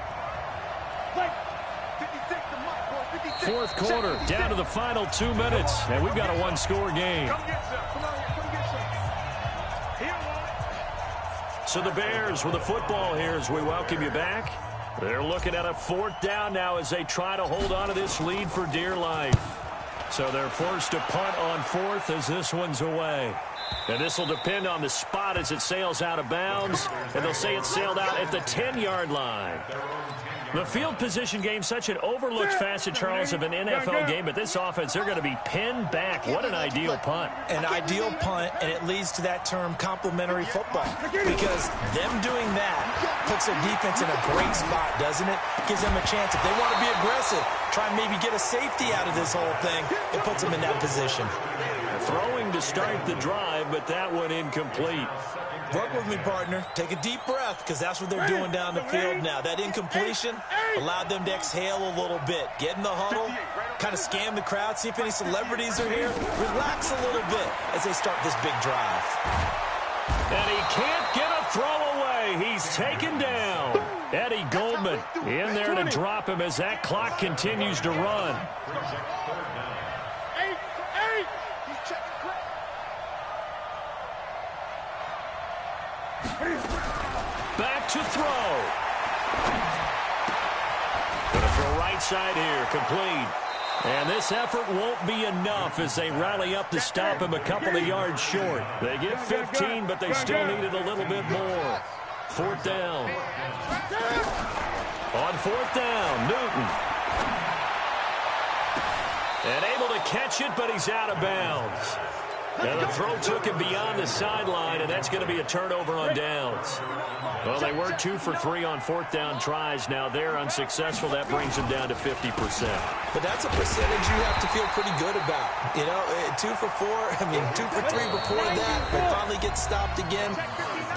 4th quarter, down to the final 2 minutes, and we've got a 1-score game. So the Bears with the football here as we welcome you back. They're looking at a 4th down now as they try to hold on to this lead for dear life. So they're forced to punt on 4th as this one's away. And this will depend on the spot as it sails out of bounds, and they'll say it sailed out at the 10-yard line. The field position game, such an overlooked facet, Charles, of an NFL game, but this offense, they're going to be pinned back. What an ideal punt. An ideal punt, and it leads to that term complementary football, because them doing that puts their defense in a great spot, doesn't it? Gives them a chance. If they want to be aggressive, try and maybe get a safety out of this whole thing, it puts them in that position. Throwing to start the drive, but that one incomplete. Work with me, partner. Take a deep breath, because that's what they're doing down the field now. That incompletion allowed them to exhale a little bit. Get in the huddle, kind of scan the crowd, see if any celebrities are here. Relax a little bit as they start this big drive. And he can't get a throw away. He's taken down. Eddie Goldman in there to drop him as that clock continues to run. Back to throw. Gonna throw right side here, complete. And this effort won't be enough as they rally up to stop him a couple of yards short. They get 15, but they still needed a little bit more. 4th down. On 4th down, Newton. And able to catch it, but he's out of bounds. Now the throw took him beyond the sideline, and that's going to be a turnover on downs. Well, they were 2 for 3 on 4th down tries. Now they're unsuccessful. That brings them down to 50%. But that's a percentage you have to feel pretty good about. You know, 2 for 4, 2 for 3 before that. They finally get stopped again.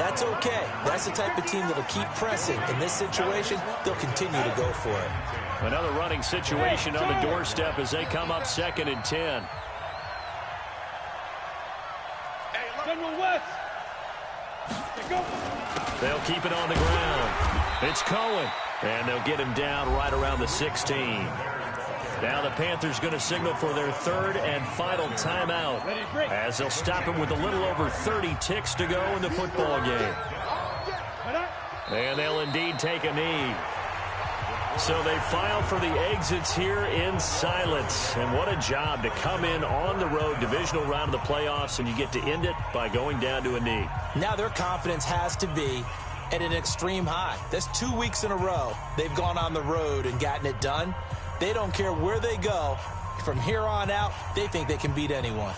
That's okay. That's the type of team that'll keep pressing. In this situation, they'll continue to go for it. Another running situation on the doorstep as they come up 2nd and 10. They'll keep it on the ground. It's Cohen, and they'll get him down right around the 16. Now the Panthers going to signal for their 3rd and final timeout as they'll stop him with a little over 30 ticks to go in the football game. And they'll indeed take a knee. So they file for the exits here in silence. And what a job to come in on the road, divisional round of the playoffs, and you get to end it by going down to a knee. Now their confidence has to be at an extreme high. That's 2 weeks in a row they've gone on the road and gotten it done. They don't care where they go. From here on out, they think they can beat anyone.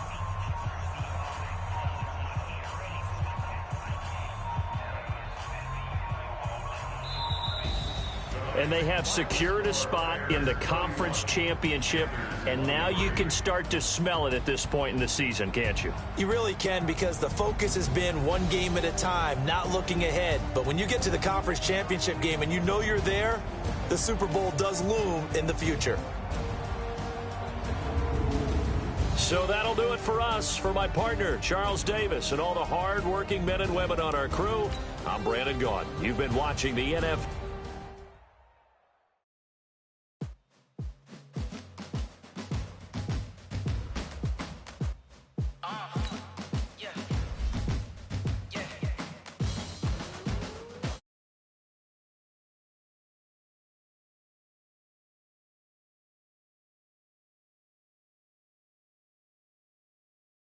And they have secured a spot in the conference championship, and now you can start to smell it at this point in the season, can't you? You really can, because the focus has been one game at a time, not looking ahead. But when you get to the conference championship game and you know you're there, the Super Bowl does loom in the future. So that'll do it for us. For my partner, Charles Davis, and all the hard-working men and women on our crew, I'm Brandon Gaudin. You've been watching the NFL.